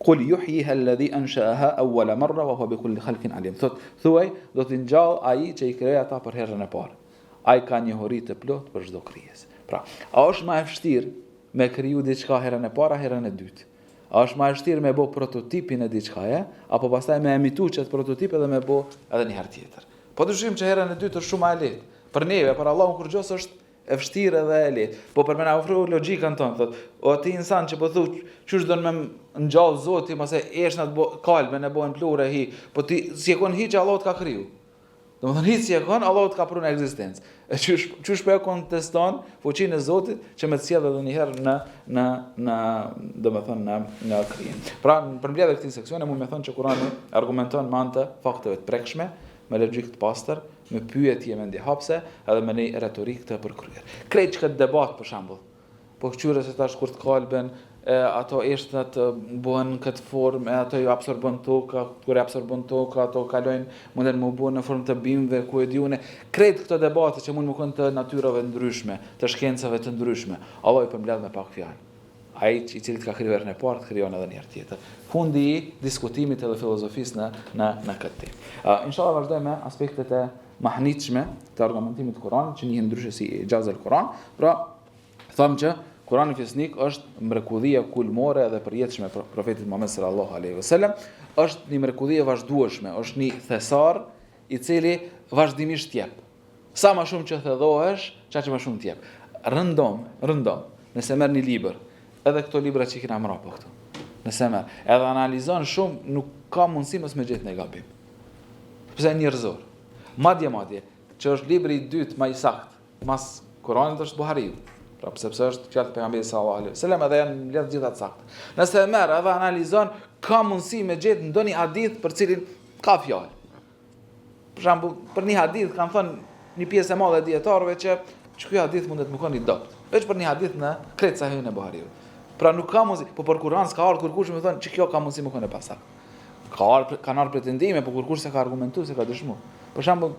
qul yuhyiha alladhi ansha'aha awwala marra wa huwa bikulli khalqin alim. Thot, thuaj, do të ngjall ai që i krijoi ata për herën e parë. Ai ka njohuri të plot për çdo krijesë. Pra, a është më e vështirë me kriju diçka herën e parë, herën e dytë? A është më e vështirë me bë prototipin e diçkaje, apo pastaj me emitu çet prototip edhe me bë edhe një herë tjetër? Po dyshim që herën e dytë është shumë më e lehtë. Për neve, për Allahun kur gjos është e vështirë edhe e lehtë. Po për më na ofro logjikën tonë, thotë, o ti insan që po thosh, çush do më ngjall Zoti, mos e eshnat kalben e bëhen plure hi, po ti si e kon hiç Allahu të ka kriju. Domethënë hiç si e kanë, Allahu të ka prunë ekzistencë. E çysh po e konteston fuqinë e Zotit që më sjell edhe një herë në domethënë në krijim. Pra në përmbledhje këtij seksioni mund të them që Kurani argumenton me anë të fakteve të prekshme, me logjikë të pastër, me pyetje me ndihapse, edhe me një retorikë të përkryer. Krejt këtë debat për shembull. Po qyre se tash kur të kalben, ato eshtat bëhen në këtë formë, ato ju absorbon toka, kur e absorbon toka, ato kalojnë, munden më bëhen në formë të bimëve, ku e diune. Krejt këto debate që mund më kënë të natyrave ndryshme, të shkencave të ndryshme, Allah i përmbledh me pak fjalë. Ai i cili ka krijuar në parë, krijon edhe një herë tjetër. Fundi i diskutimit edhe filozofisë në këtë temë. Inshallah vazhdojmë me aspektet e mahnitshme të argumentimit të Kuranit, që njihen ndryshe si Ijazul Kuran. Pra, thamë që Kurani Fisnik është mrekullia kulmore dhe përjetshme e profetit Muhammed sallallahu alaihi wasallam, është një mrekulli e vazhdueshme, është një thesar i cili vazhdimisht jep. Sa më shumë që thedhohesh, çaq më shumë t'jep. Rëndom, nëse merr një libër, edhe këto libra që kena mrapa këtu. Nëse merr, edhe analizon shumë, nuk ka mundësi mos me gjetë një gabim. Pse njerëzor. Madje, që është libri i dytë më i saktë mas Kuranit është Buhariu. Pra sepse është fjalë e pejgamberit sallallahu alaihi wasallam edhe janë mbledh gjitha të sakta. Nëse merr edhe analizon, ka mundësi me gjetë ndonjë hadith për cilin ka fjalë. Për shembull, për një hadith kanë thënë një pjesë e madhe e dietarëve që ky hadith mundet të mëkon i dopt. Veç për një hadith në Kret Sahihun e Buhariut. Pra nuk ka mundësi, po për Kur'an s'ka ardhur kurkush më thonë që kjo ka mundësi mëkon e pasakt. Kanë ardhur pretendime, po kurkush se ka argumentuar, se ka dëshmuar. Për shembull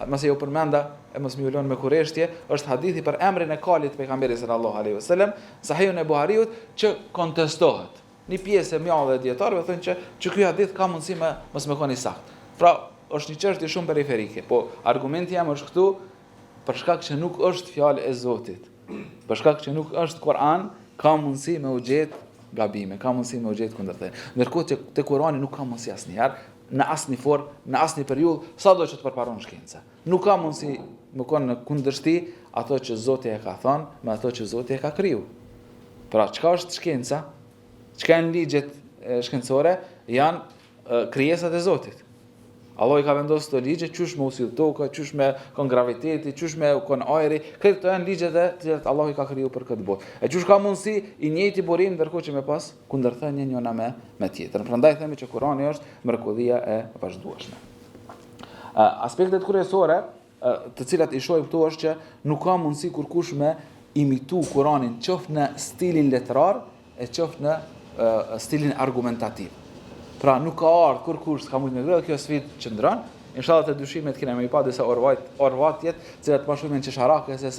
mëse jo përmenda, e mos më ulon me kurreshtje, është hadithi për emrin e kalit të pejgamberit sallallahu alaihi wasallam, Sahihun e Buhariut, që kontestohet. Një pjesë e madhe e dietarëve thonë që ky hadith ka mundësi mos mëkon i saktë. Pra, është një çështje shumë periferike, po argumenti jam është këtu për shkak që nuk është fjalë e Zotit. Për shkak që nuk është Kur'an, ka mundësi me u gjetë gabime, ka mundësi me u gjetë kundërshtim. Ndërkohë që te Kurani nuk ka mundësi asnjëherë, në asnjë formë, në asnjë periudhë, sado që të përparon shkenca. Nuk ka mundësi me kon në kundërshti ato që Zoti e ka thënë me ato që Zoti e ka krijuar. Pra, çka është shkenca? Çka janë ligjet shkencore? Janë krijesat e Zotit. Allah i ka vendosur këto ligje, çysh me usill toka, çysh me kon graviteti, çysh me kon ajri, këto janë ligjet e cilat Allah i ka krijuar për këtë botë. E çysh ka mundësi i njëjti burim ndërkohë që me pas kundërthënie njëna me tjetrën. Prandaj themi që Kurani është mrekullia e vazhdueshme. Aspektet kryesore, të cilat i shohim këtu është që nuk ka mundësi kurkush me imitu Kuranin qoftë në stilin letrar e qoftë në stilin argumentativ. Pra nuk ka ardhur kurkush s'ka mundë me grë, kjo sfidë qëndron. Inshallah të dyshimet kena më i pa disa orvatjet, cilat më shumë janë çesharake se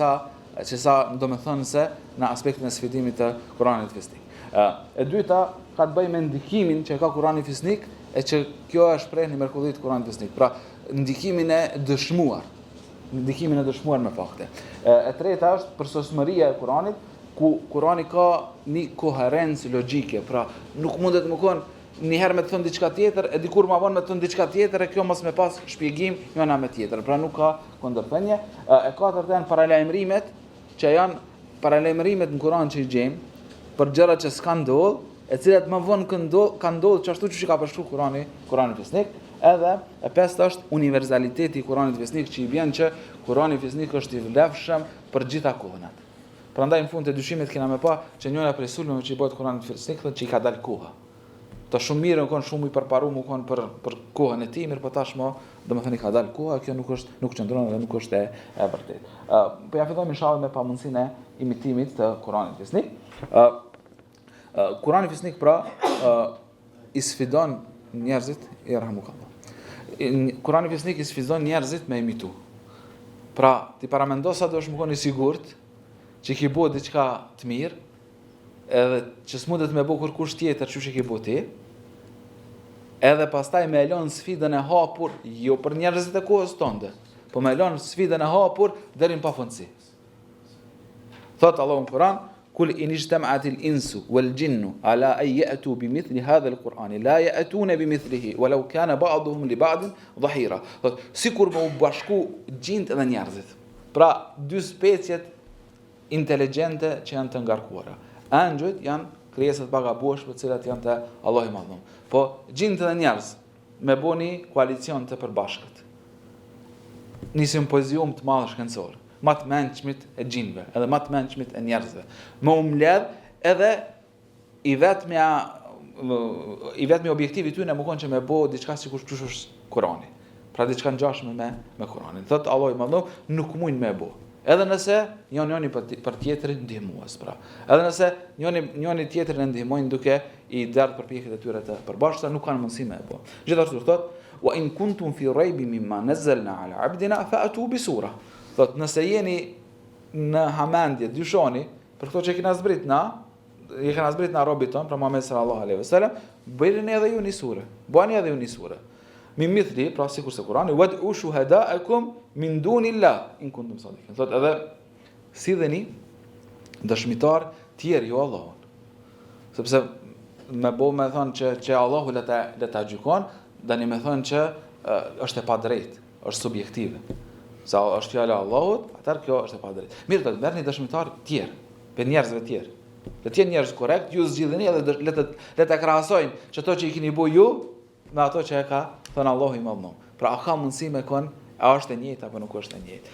sa domethënë se në aspektin e sfidimit të Kuranit Fisnik. E dyta ka të bëjë me ndikimin që ka Kurani Fisnik e që kjo është shprehje në mrekullitë të Kuranit Fisnik. Pra ndikimin e dëshmuar me fakte. E treta është përsosmëria e Kuranit, ku Kurani ka një koherencë logjike, pra nuk mundet më kon një herë me të thënë diçka tjetër, e dikur më vonë me të thënë diçka tjetër, e kjo mos me pas shpjegim njëna me tjetër. Pra nuk ka kundërthënie. E katërta janë paralajmërimet, që janë paralajmërimet në Kur'an që i gjejmë për gjëra që s'kan ndodhur, e cilat më vonë kanë ndodhur ashtu siç i ka përshkruar Kurani Fisnik. Edhe e pesta është universaliteti i Kuranit Fisnik, që i bën që Kurani Fisnik është i vlefshëm për gjitha kohënat. Prandaj në fund të dyshimet kena më pa që njëra prej sulmeve që i bëhet Kuranit Fisnik thotë që i ka dalë koha. Ta shumë mirë kon shumë i përparuar më kon për kohën e tij, mirë po tashmë domethënë ka dalë koha, kjo nuk qëndron dhe nuk është e vërtetë. Po ja fillojmë inshallah me pamundsinë e imitimit të Kuranit Fisnik. Kurani Fisnik pra i sfidon njerëzit, Kurani Fisnik i sfidon njerëzit me imitu. Pra ti paramendo sa do të më koni sigurt që ki bëu diçka të mirë, edhe që s'mundet me bëu kurkush tjetër çu që ki bëu ti. Edhe pastaj me lën sfidën e hapur, jo për njerëzit e kohës tonë, po me lën sfidën e hapur deri në pafundsi. Thot Allahu në Kur'an: "Kul in ijtama'at al-insu wal-jinnu ala an ya'tu bimithli hadha al-Qur'ani la ya'tuna bimithlihi walau kana ba'duhum li ba'din dhahira." Thot sikur me u bashku gjinët dhe njerëzit. Pra dy speciet inteligjente që janë të ngarkuara. Angjëjt janë krijesat pagabueshme, të cilat janë të Allahu i Madhëm. Po gjinët dhe njerëz me bëni koalicion të përbashkët. një simpozium të madh shkencor, më të mençmit e xhinëve, edhe më të mençmit e njerëzve. Më u mbledh edhe i vetmi objektivi tyne më konë që me bo diçka sikur çush është Kurani. Pra diçka ngjashme me Kuranin. Thot Allahu i Madhëruar nuk mund me bo. Edhe nëse njëri për tjetrin ndihmues, pra. Edhe nëse njëri tjetrin e ndihmojnë duke i derdhë përpjekjet e tyre të përbashkëta, nuk kanë mundësi me bo. Gjithashtu thot: "Wa in kuntum fi raybin mimma nazzalna ala 'abdina fa'tu bi sura." Thot nëse jeni në hamendje, dyshoni për këto që kena zbrit na robit ton, pra Muhammed sallallahu alaihi wasallam, bëjeni edhe ju një sure. Bëni edhe ju një sure. Min mithli, pra sikur se Kurani, "Wad'u shuhada'akum min dunillah in kuntum sadiqin." Thot edhe sidheni dëshmitar tjerë jo Allahun. Sepse me thonë që Allahu le ta gjykon, dani me thonë që është e padrejtë, është subjektive. Sa është fjala e Allahut, atëherë kjo është e padrejtë. Mirë, do të merrni dëshmitar tjerë, për njerëzve tjerë. Le të jenë njerëz korrekt, ju zgjidheni edhe le ta krahasojnë që ato që i keni bëu ju me ato që e ka thënë Allahu i Madhëruar. Pra a ka mundësi me kon, a është e njëjtë apo nuk është e njëjtë?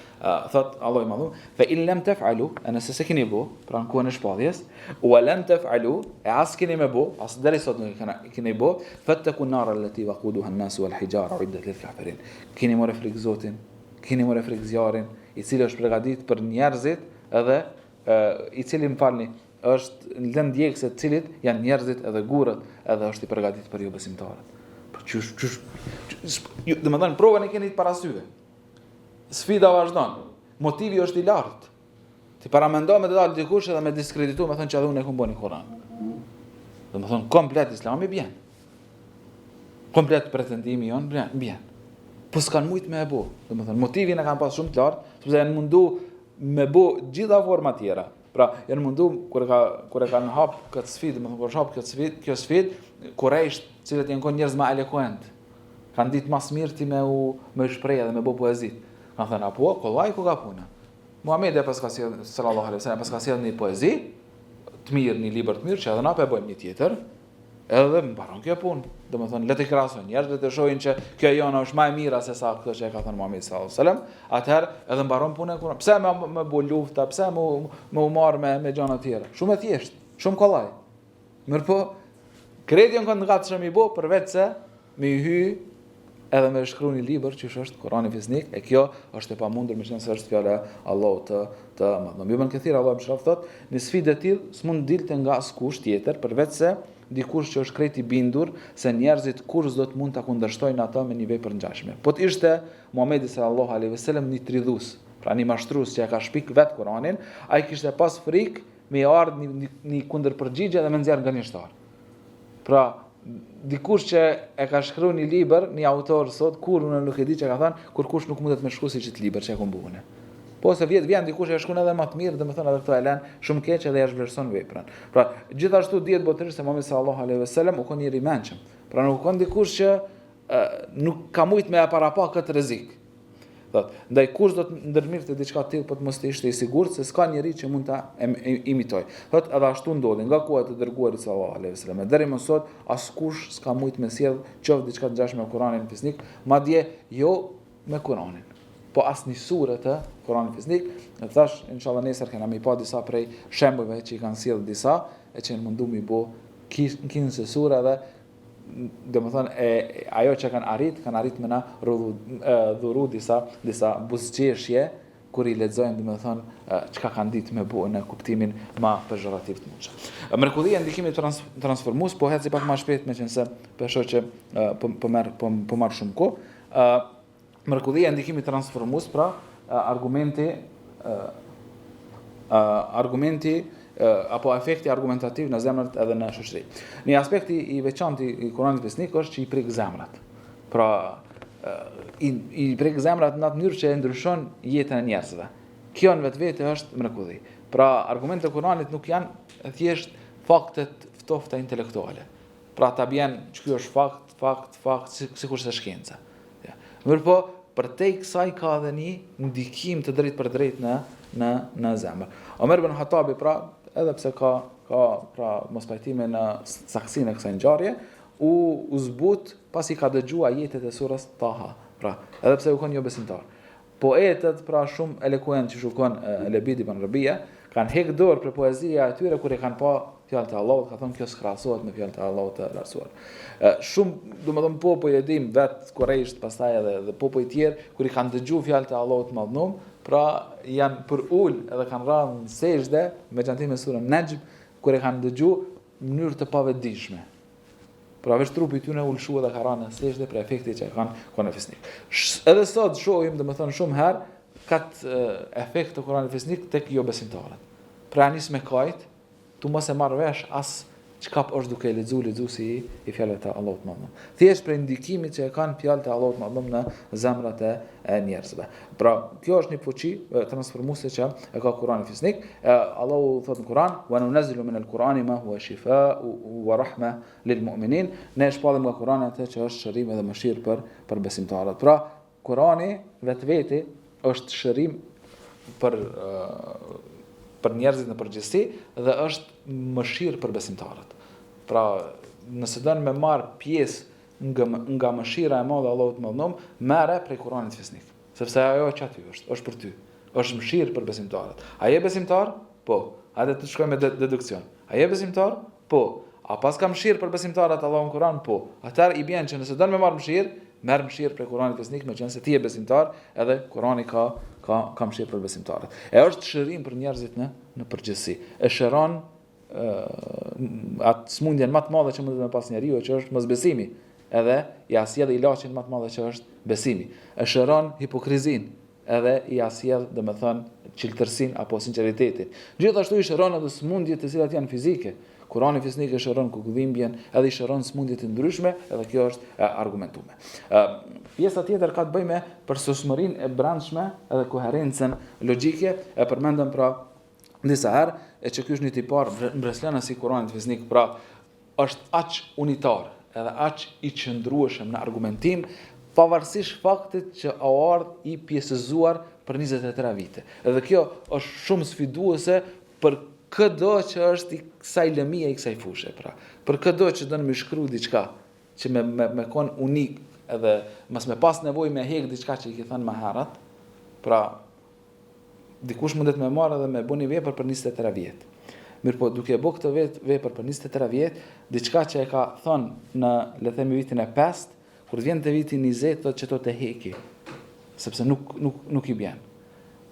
Thot Allahu i Madhëruar: "Fa in lam taf'alu", nëse se keni bëu, pra në kohën e shpalljes, "wa lam taf'alu", e as keni me bëu, as deri sot nuk keni bëu, "fattaqu an-nar allati waquduha an-nas wal hijara uiddat lil kafirin." Keni morë frikë Zotin, keni morë frikë zjarrin, i cili është përgatitur për njerëzit edhe i cili më falni është në lëndë djegëse të cilit janë njerëzit edhe gurët edhe është i përgatitur për ju besimtarët. Dhe më thënë, provën e keni të parasyve. Sfida vazhdon. Motivi është i lartë. Ti paramendo me të dalë dikush edhe me diskreditu, me thënë që edhe unë e këmë bëni Kur'an. Dhe më thënë, komplet islami bjen. Komplet pretendimi jonë bjen. Po s'kanë mujtë me e bo. Dhe më thënë, motivin e kanë pas shumë të lartë, sepse janë mundu me bo gjitha forma tjera. Pra, janë mundu, kur e kanë hapë këtë sfidë, më thënë, kur është hapë kjo sfidë, Kurejsht, cilët janë konë njerëz ma eloquent, kanë ditë mas mirë ti me shpreja dhe me bo poezit. Kanë thënë, apo, kollaj ku ka puna. Muhamedi sallallahu alaihi wasallam pas ka sjellë një poezi të mirë, një libër të mirë, që edhe na pe bëjmë një tjetër, edhe mbaron kjo punë. Domethënë, le të krahasojnë njerëzit, le të shohin që kjo jona është më e mira se sa kjo që e ka thënë Muhamedi sallallahu alaihi wasallam, atëherë edhe mbaron punën e Kur'anit. Pse me bu lufta, pse me u marr me gjëra të tjera? Shumë e thjeshtë, shumë kollaj. Mirpo kredion kanë gatshëm i bë përveç se me hy edhe me shkruan një libër që është Kurani fiznik, e kjo është e pamundur me qenë se është fjala e Allahut të Madhëm. Ibn Kathir Allahu më shëroft thotë, në sfidë të tillë s'mund dilte nga askush tjetër përveç se dikush që është krejt i bindur se njerëzit kur s'do të mund ta kundërshtojnë ata me një vepër ngjashme. Po të ishte Muhamedi sallallahu alaihi wasallam një tridhus, pra një mashtrues që ka shpik vet Kuranin, ai kishte pas frikë me ardh një kundërpërgjigje dhe me nxjerr gënjeshtar. Pra dikush që e ka shkruar një libër, një autor sot, kur unë nuk e di që ka thënë, kur kush nuk mundet me shkruaj siç libër që e kam buën. Po se vjen dikush e shkruan edhe më të mirë, domethënë edhe këto e lën shumë keq edhe ja zhvlerëson veprën. Pra gjithashtu dihet botërisht se Muhamedi sallallahu alaihi wasallam u kon i rimençëm. Pra nuk kon dikush që nuk ka mujt me parapa këtë rrezik. Thot, ndaj kush do të ndërmirte diçka të tillë, po të mos të ishte i sigurt se s'ka njerëz që mund ta imitoj. Thot, edhe ashtu ndodhi nga koha e dërguarit sallallahu alaihi wasallam. Deri më sot askush s'ka mujt me sjell qoftë diçka të ngjashme me Kur'anin fisnik, madje jo me Kur'anin, po as një sure të Kur'anit fisnik. Ne thash, inshallah nesër kena më pa disa prej shembujve që i kanë sjell disa e që mundu mi bë kinë se sura dhe domethënë ajo që kanë arrit me na dhuru disa buzëqeshje kur i lexojnë domethënë çka kanë ditë me buën në kuptimin më pejorativ të mundshëm. Mrekullia e ndikimit transformues po heci pak më shpejt meqense besoj që po marr shumë kohë. Mrekullia e ndikimit transformues, pra argumenti apo efekti argumentativ në zemrat edhe në shoqëri. Një aspekt i veçantë i Kuranit fisnik është që i prek zemrat. Pra i prek zemrat në atë mënyrë që e ndryshon jetën e njerëzve. Kjo në vetvete është mrekulli. Pra argumentet e Kuranit nuk janë thjesht faktet ftofta intelektuale. Pra ta bjen që ky është fakt, sikur se shkenca. Mirpo përtej kësaj ka edhe një ndikim të drejtë për drejtë në zemër. Omer ibn Hatabi, pra, edhe pse ka pra mospajtime në saksinë e kësaj ngjarje, u zbut pasi ka dëgjuar ajetet e surës Taha. Pra, edhe pse u kon jo besimtar. Poetët pra shumë elokuent që shukon Lebidi ibn Rabia kanë hek dorë për poezia e tyre kur e kanë pa fjalët e Allahut, ka thonë kjo s'krahasohet me fjalët e Allahut të lartësuar. Shumë, domethënë popull e dim vet Kurajsht, pastaj edhe popull tjerë kur i kanë dëgjuar fjalët e Allahut të Madhnum, pra janë për ul edhe kanë rënë në sejdë me xhantim me surën Najm kur e kanë dëgjuar në mënyrë të pavetdijshme. Pra veç trupi tyre ulshu edhe ka rënë në sejdë për efektin që kanë Kur'ani fisnik. Edhe sot shohim domethënë shumë herë kat efekt të Kur'anit fisnik tek jo besimtarët. Pra nis me kajt, tu mos e marr vesh as çka është duke lexu si i fjalët e Allahut Madhëm. Thjesht për indikimin që e kanë fjalët e Allahut Madhëm në zemrat e njerëzve. Pra kjo është një fuqi transformuese që e ka Kur'ani fisnik. Allahu thot në Kur'an: "Wa nunazzilu min al-Qur'ani ma huwa shifaa'u wa rahma lil mu'minin." Ne shpallim nga Kur'ani atë që është shërim edhe mëshirë për besimtarët. Pra Kur'ani vetveti është shërim për njerëzit në përgjithësi dhe është mëshirë për besimtarët. Pra, nëse dënë me marë pjesë nga mëshira e madhe Allahut të Madhëm, merre prej Kur'anit fisnik. Sepse ajo që aty është për ty. Është mëshirë për besimtarët. A je besimtar? Po. Hajde të shkojmë me dedukcion. A je besimtar? Po. A pas ka mëshirë për besimtarët Allahu në Kur'an? Po. Atëherë i bjen që nëse dënë me marë mëshirë, merr mëshirë prej Kur'anit fisnik, meqense ti je besimtar, edhe Kur'ani ka mëshirë për besimtarët. E është shërim për njerëzit në përgjithësi. E shëron atë smundjen më të madhe që mund të pas njeriu, që është mosbesimi, edhe ja sjell ilaçin më të madh që është besimi. E shëron hipokrizin, edhe ja sjell, domethënë, çiltërsinë apo sinqeritetin. Gjithashtu i shëron edhe smundjet të cilat janë fizike. Kurani fisnik e shëron kukëdhimbjen, edhe i shëron smundje të ndryshme, edhe kjo është argumentuar. Pjesa tjetër ka të bëjë me përsosmërinë e brendshme edhe koherencën logjike, e përmendëm pra disa herë, e që ky është një tipar mbreslënës si Kurani fisnik, pra është aq unitar, edhe aq i qëndrueshëm në argumentim, pavarësisht faktit që a ardh i pjesëzuar për 23 vite. Edhe kjo është shumë sfiduese për këdo që është i kësaj lëmie i kësaj fushe, pra. Për këdo që dënë me shkru diçka, që me kon unik, edhe mas me pas nevojë me hek diçka që i ke thënë më herët, pra dikush mundet me marrë edhe me bëni vepër për 23 vjet. Mirë po, duke bë këtë vepër për 23 vjet, diçka që e ka thënë në, le themi, vitin e 5, kur vjen te viti 20, thotë që to të heki, sepse nuk i bjen.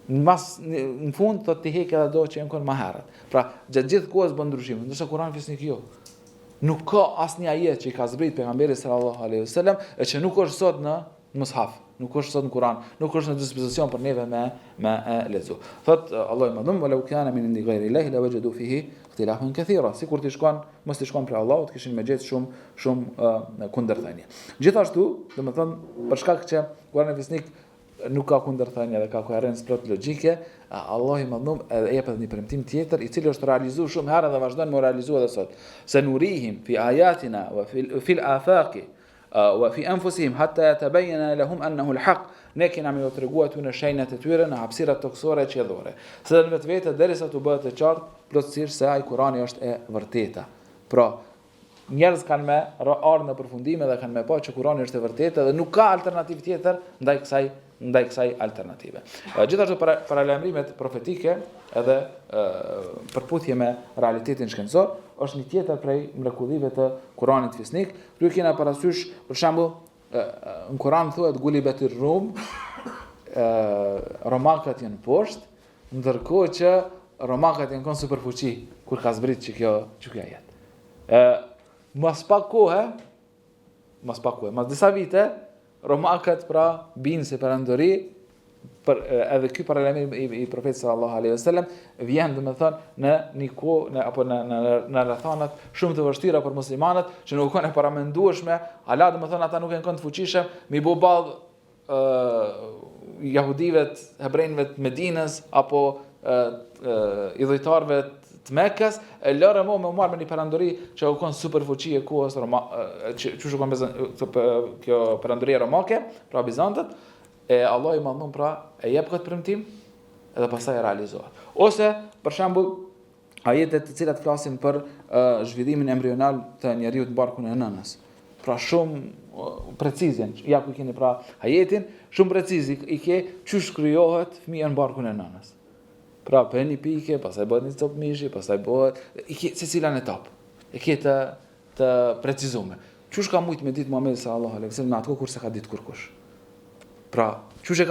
Në fund thotë të heki edhe do që janë kon më herët. Pra, gjatë gjithë kohës bën ndryshime, ndërsa Kurani fisnik jo. Nuk ka asnjë ajet që i ka zbrit pejgamberi sallallahu alaihi wasallam e që nuk është sot në mushaf, nuk është sot në Kur'an, nuk është në dispozicion për neve me lexu. Thot Allahu madhum walau kana min indi ghayri llahi la wajadu fihi ikhtilafan kathira. Sikur ti shkon, mos ti shkon për Allahut, kishin me gjetë shumë kundërthënie. Gjithashtu, domethënë për shkak që Kurani fisnik nuk ka kundërthënie dhe ka koherencë plot logjike, Allahu i madhum edhe jep edhe një premtim tjetër i cili është realizuar shumë herë dhe vazhdon me realizuar edhe sot. Sanurihim fi ayatina wa fil afaqi wa fi anfusihim hatta yatabayyana lahum annahu al-haq. Ne kemi më treguar ty në shenjat e tyre, në hapësirat toksore e qellore. Se në vetë derisa të bëhet e qartë plotësisht se ai Kurani është e vërteta. Pra, njerëz kanë me ardhur në përfundime dhe kanë me pa që Kurani është e vërtetë dhe nuk ka alternativë tjetër ndaj kësaj alternative. Gjithashtu paralajmërimet profetike edhe përputhje me realitetin shkencor është një tjetër prej mrekullive të Kuranit fisnik. Ju kena parasysh, për shembull, në Kuran thuhet gulibatir rum, romakët janë poshtë, ndërkohë që romakët janë kon superfuqi kur ka zbrit që kjo ajet. Mas pak kohë, mas disa vite, romakët pra binë se perandori, edhe ky paralajmërim i profetit sallallahu alaihi wasallam vjen domethënë në një kohë apo në rrethanat shumë të vështira për muslimanët që nuk kanë paramendueshme, ala domethënë ata nuk kanë të fuqishëm, mi bë ball jahudive, hebrejve të Medinës apo idhujtarëve të Mekës, e lërë më marrë me një perandori që u konë super fuqi e kohës që u konë kjo perandoria romake, pra Bizantët, e Allah i madhëm pra e jep këtë premtim edhe pastaj e realizohet. Ose, për shembull, ajetet të cilat flasin për zhvillimin embrional të njeriu të barkun e nënës. Pra shumë precizjen, ja ku keni pra ajetin, shumë preciz i ke çysh krijohet fëmia në barkun e nënës. Pra për një pike, pastaj bëhet një copë mishi, pastaj bëhet i ke secilën etapë. E ke të precizuar. Çush ka mujt me ditë Muhamedi sallallahu alaihi wasallam atë kurse ka ditë kurkush. Pra, çush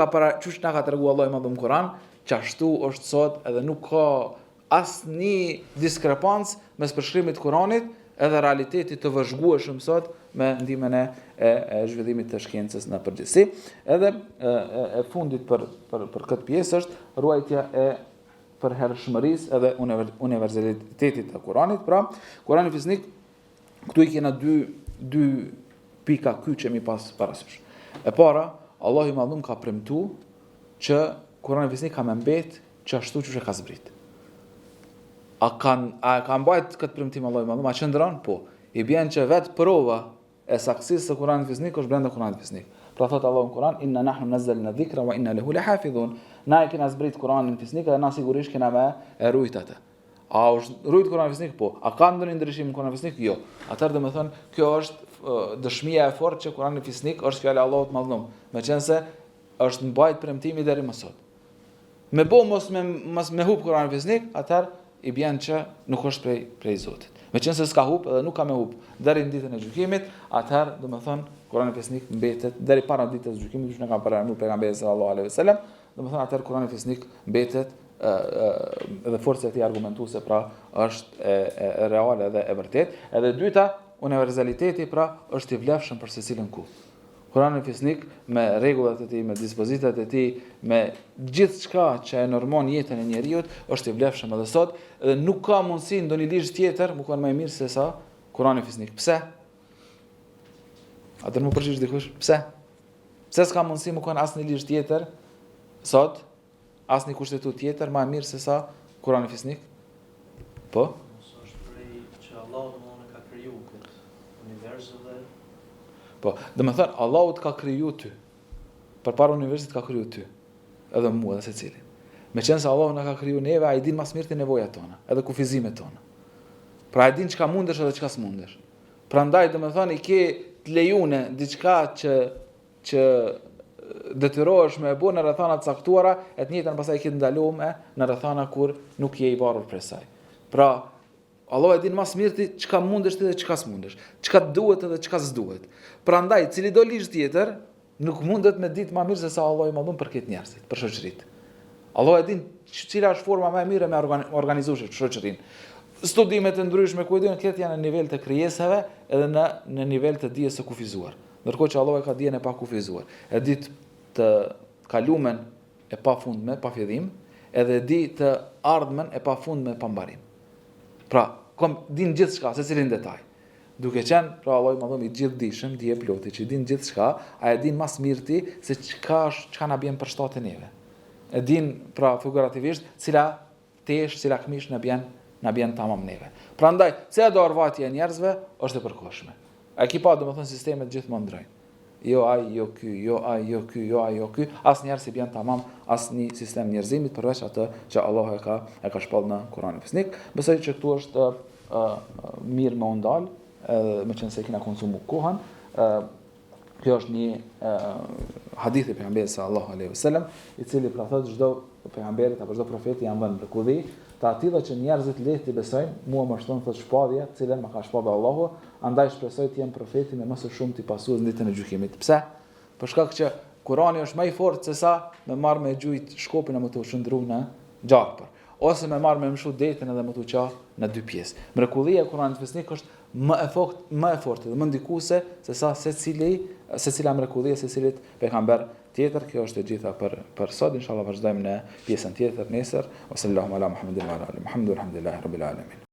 na ka treguar Allahu më në Kur'an, çashtu është sot edhe nuk ka asnjë diskrepancë mes përshkrimit të Kur'anit edhe realitetit të vëzhgueshëm sot me ndihmën e zhvillimit të shkencës në përgjithësi. Edhe e fundit për këtë pjesë është ruajtja e përhershmërisë edhe universalitetit të Kur'anit. Pra, Kur'ani fisnik këtu i kena dy pika kyçe mi pas parasysh. E para, Allahu i Madhum ka premtu që Kur'ani fisnik ka më mbet çashtu siç e ka zbrit. A kanë mbajt këtë premtim Allahu i Madhum, a qëndron? Po. I bën që vetë prova e saktësisë së Kur'anit fisnik është brenda Kur'anit fisnik. Pra thot Allahu në Kur'an, inna nahnu nazzalna dhikra wa inna lahu lahafidhun. Na e kena zbrit Kur'anin fisnik dhe na sigurisht kena me e rujt atë. A është rujt Kur'ani fisnik? Po. A ka ndonjë ndryshim në Kur'anin fisnik? Jo. Atëherë domethënë kjo është dëshmia e fortë që Kur'ani fisnik është fjala e Allahut Madhum, meqense është mbajt premtimi deri më sot. Me mos me hub Kur'anin fisnik, atëherë i bën që nuk është prej Zotit. Meqense s'ka hub edhe nuk ka me hub deri në ditën e gjykimit, atëherë domethënë Kur'ani fisnik mbetet deri para ditës së gjykimit, që ne ka paranuar pejgamberi sallallahu alaihi wasallam, domethënë atëherë Kur'ani fisnik mbetet edhe forca e tij argumentuese pra është e reale dhe e vërtet. Edhe dyta, universaliteti pra është i vlefshëm për secilin ku. Kur'ani fisnik me rregullat e tij, me dispozitat e tij, me gjithçka që e normal jetën e njeriu është i vlefshëm edhe sot dhe nuk ka mundësi ndonjë ligj tjetër më kanë më mirë se sa Kur'ani fisnik. Pse? A do të më përgjigjesh dikush? Pse? Pse s'ka mundësi më kanë asnjë ligj tjetër sot, asnjë kushtetut tjetër më mirë se sa Kur'ani fisnik? Po? Është prej që Allahu më ka kriju këtë univers dhe po, domethënë Allahu të ka kriju ty. Përpara universit ka kriju ty. Edhe mua dhe secilin. Meqense Allahu na ka kriju neve, ai din më së miri nevojat tona, edhe kufizimet tona. Pra ai din çka mundesh edhe çka s'mundesh. Prandaj domethënë i ke të lejune diçka që detyrohesh me e bë në rrethana të caktuara, e të njëjtën pastaj ke ndaluar në rrethana kur nuk je i varur prej saj. Pra Allah e din mas mirë çka mundesh ti dhe çka s'mundesh, çka duhet edhe çka s'duhet. Prandaj, cili do ligj tjetër, nuk mundet me ditë më mirë se sa Allah i Madhum për këtë njerëzit, për shoqëritë. Allah e din cila është forma më e mirë me organizuar shoqërinë. Studimet e ndryshme ku diun këtë janë në nivel të krijesave edhe në nivel të dijes së kufizuar. Ndërkohë që Allah e ka dijen e pa kufizuar. E di të kalumen e pafundme, pa fillim, edhe di të ardhmen e pafundme pa mbarim. Pra, din gjithçka, secilin detaj. Duke qenë, pra Allah i Madhum i gjithdijshëm, dije ploti, që din gjithçka, a e din mas mirti se çka na bën për shtatë neve. E din, pra figurativisht, cila tesh, cila këmish na bën tamam neve. Prandaj, cila do arvatja e njerëzve është e përkohshme. A ki pa domethënë sistemet gjithmonë ndrojnë. Jo ai, jo ky, jo ai, jo ky, jo ai, jo ky, asnjëherë si bën tamam asnjë sistem njerëzimit përveç atë që Allah e ka shpall në Kur'anin fisnik. Besoj që këtu është mirë me ndal, me qenë se kena konsumu kohën. Kjo është një hadith i pejgamberit sallallahu alaihi wasallam, i cili pra thotë çdo pejgamberit apo çdo profeti janë vënë mrekulli, të atilla që njerëzit lehtë i besojnë, mua më shton thotë shpallje, të cilën më ka shpallë Allahu, andaj shpresoj të jem profeti me më së shumti pasues në ditën e gjykimit. Pse? Për shkak që Kurani është më i fortë se sa me marr me gjujt shkopin e më të shndruar në gjarpër, ose me marr me mshu detën edhe më të qa në dy pjesë. Mrekullia e Kuranit fisnik është më e fortë dhe më ndikuese se sa secila mrekulli e secilit pejgamber tjetër. Kjo është e gjitha për sot. Inshallah vazhdojmë në pjesën tjetër nesër. Sallallahu ala Muhammedin wa ala alihi Muhammed, alhamdulillahi rabbil alamin.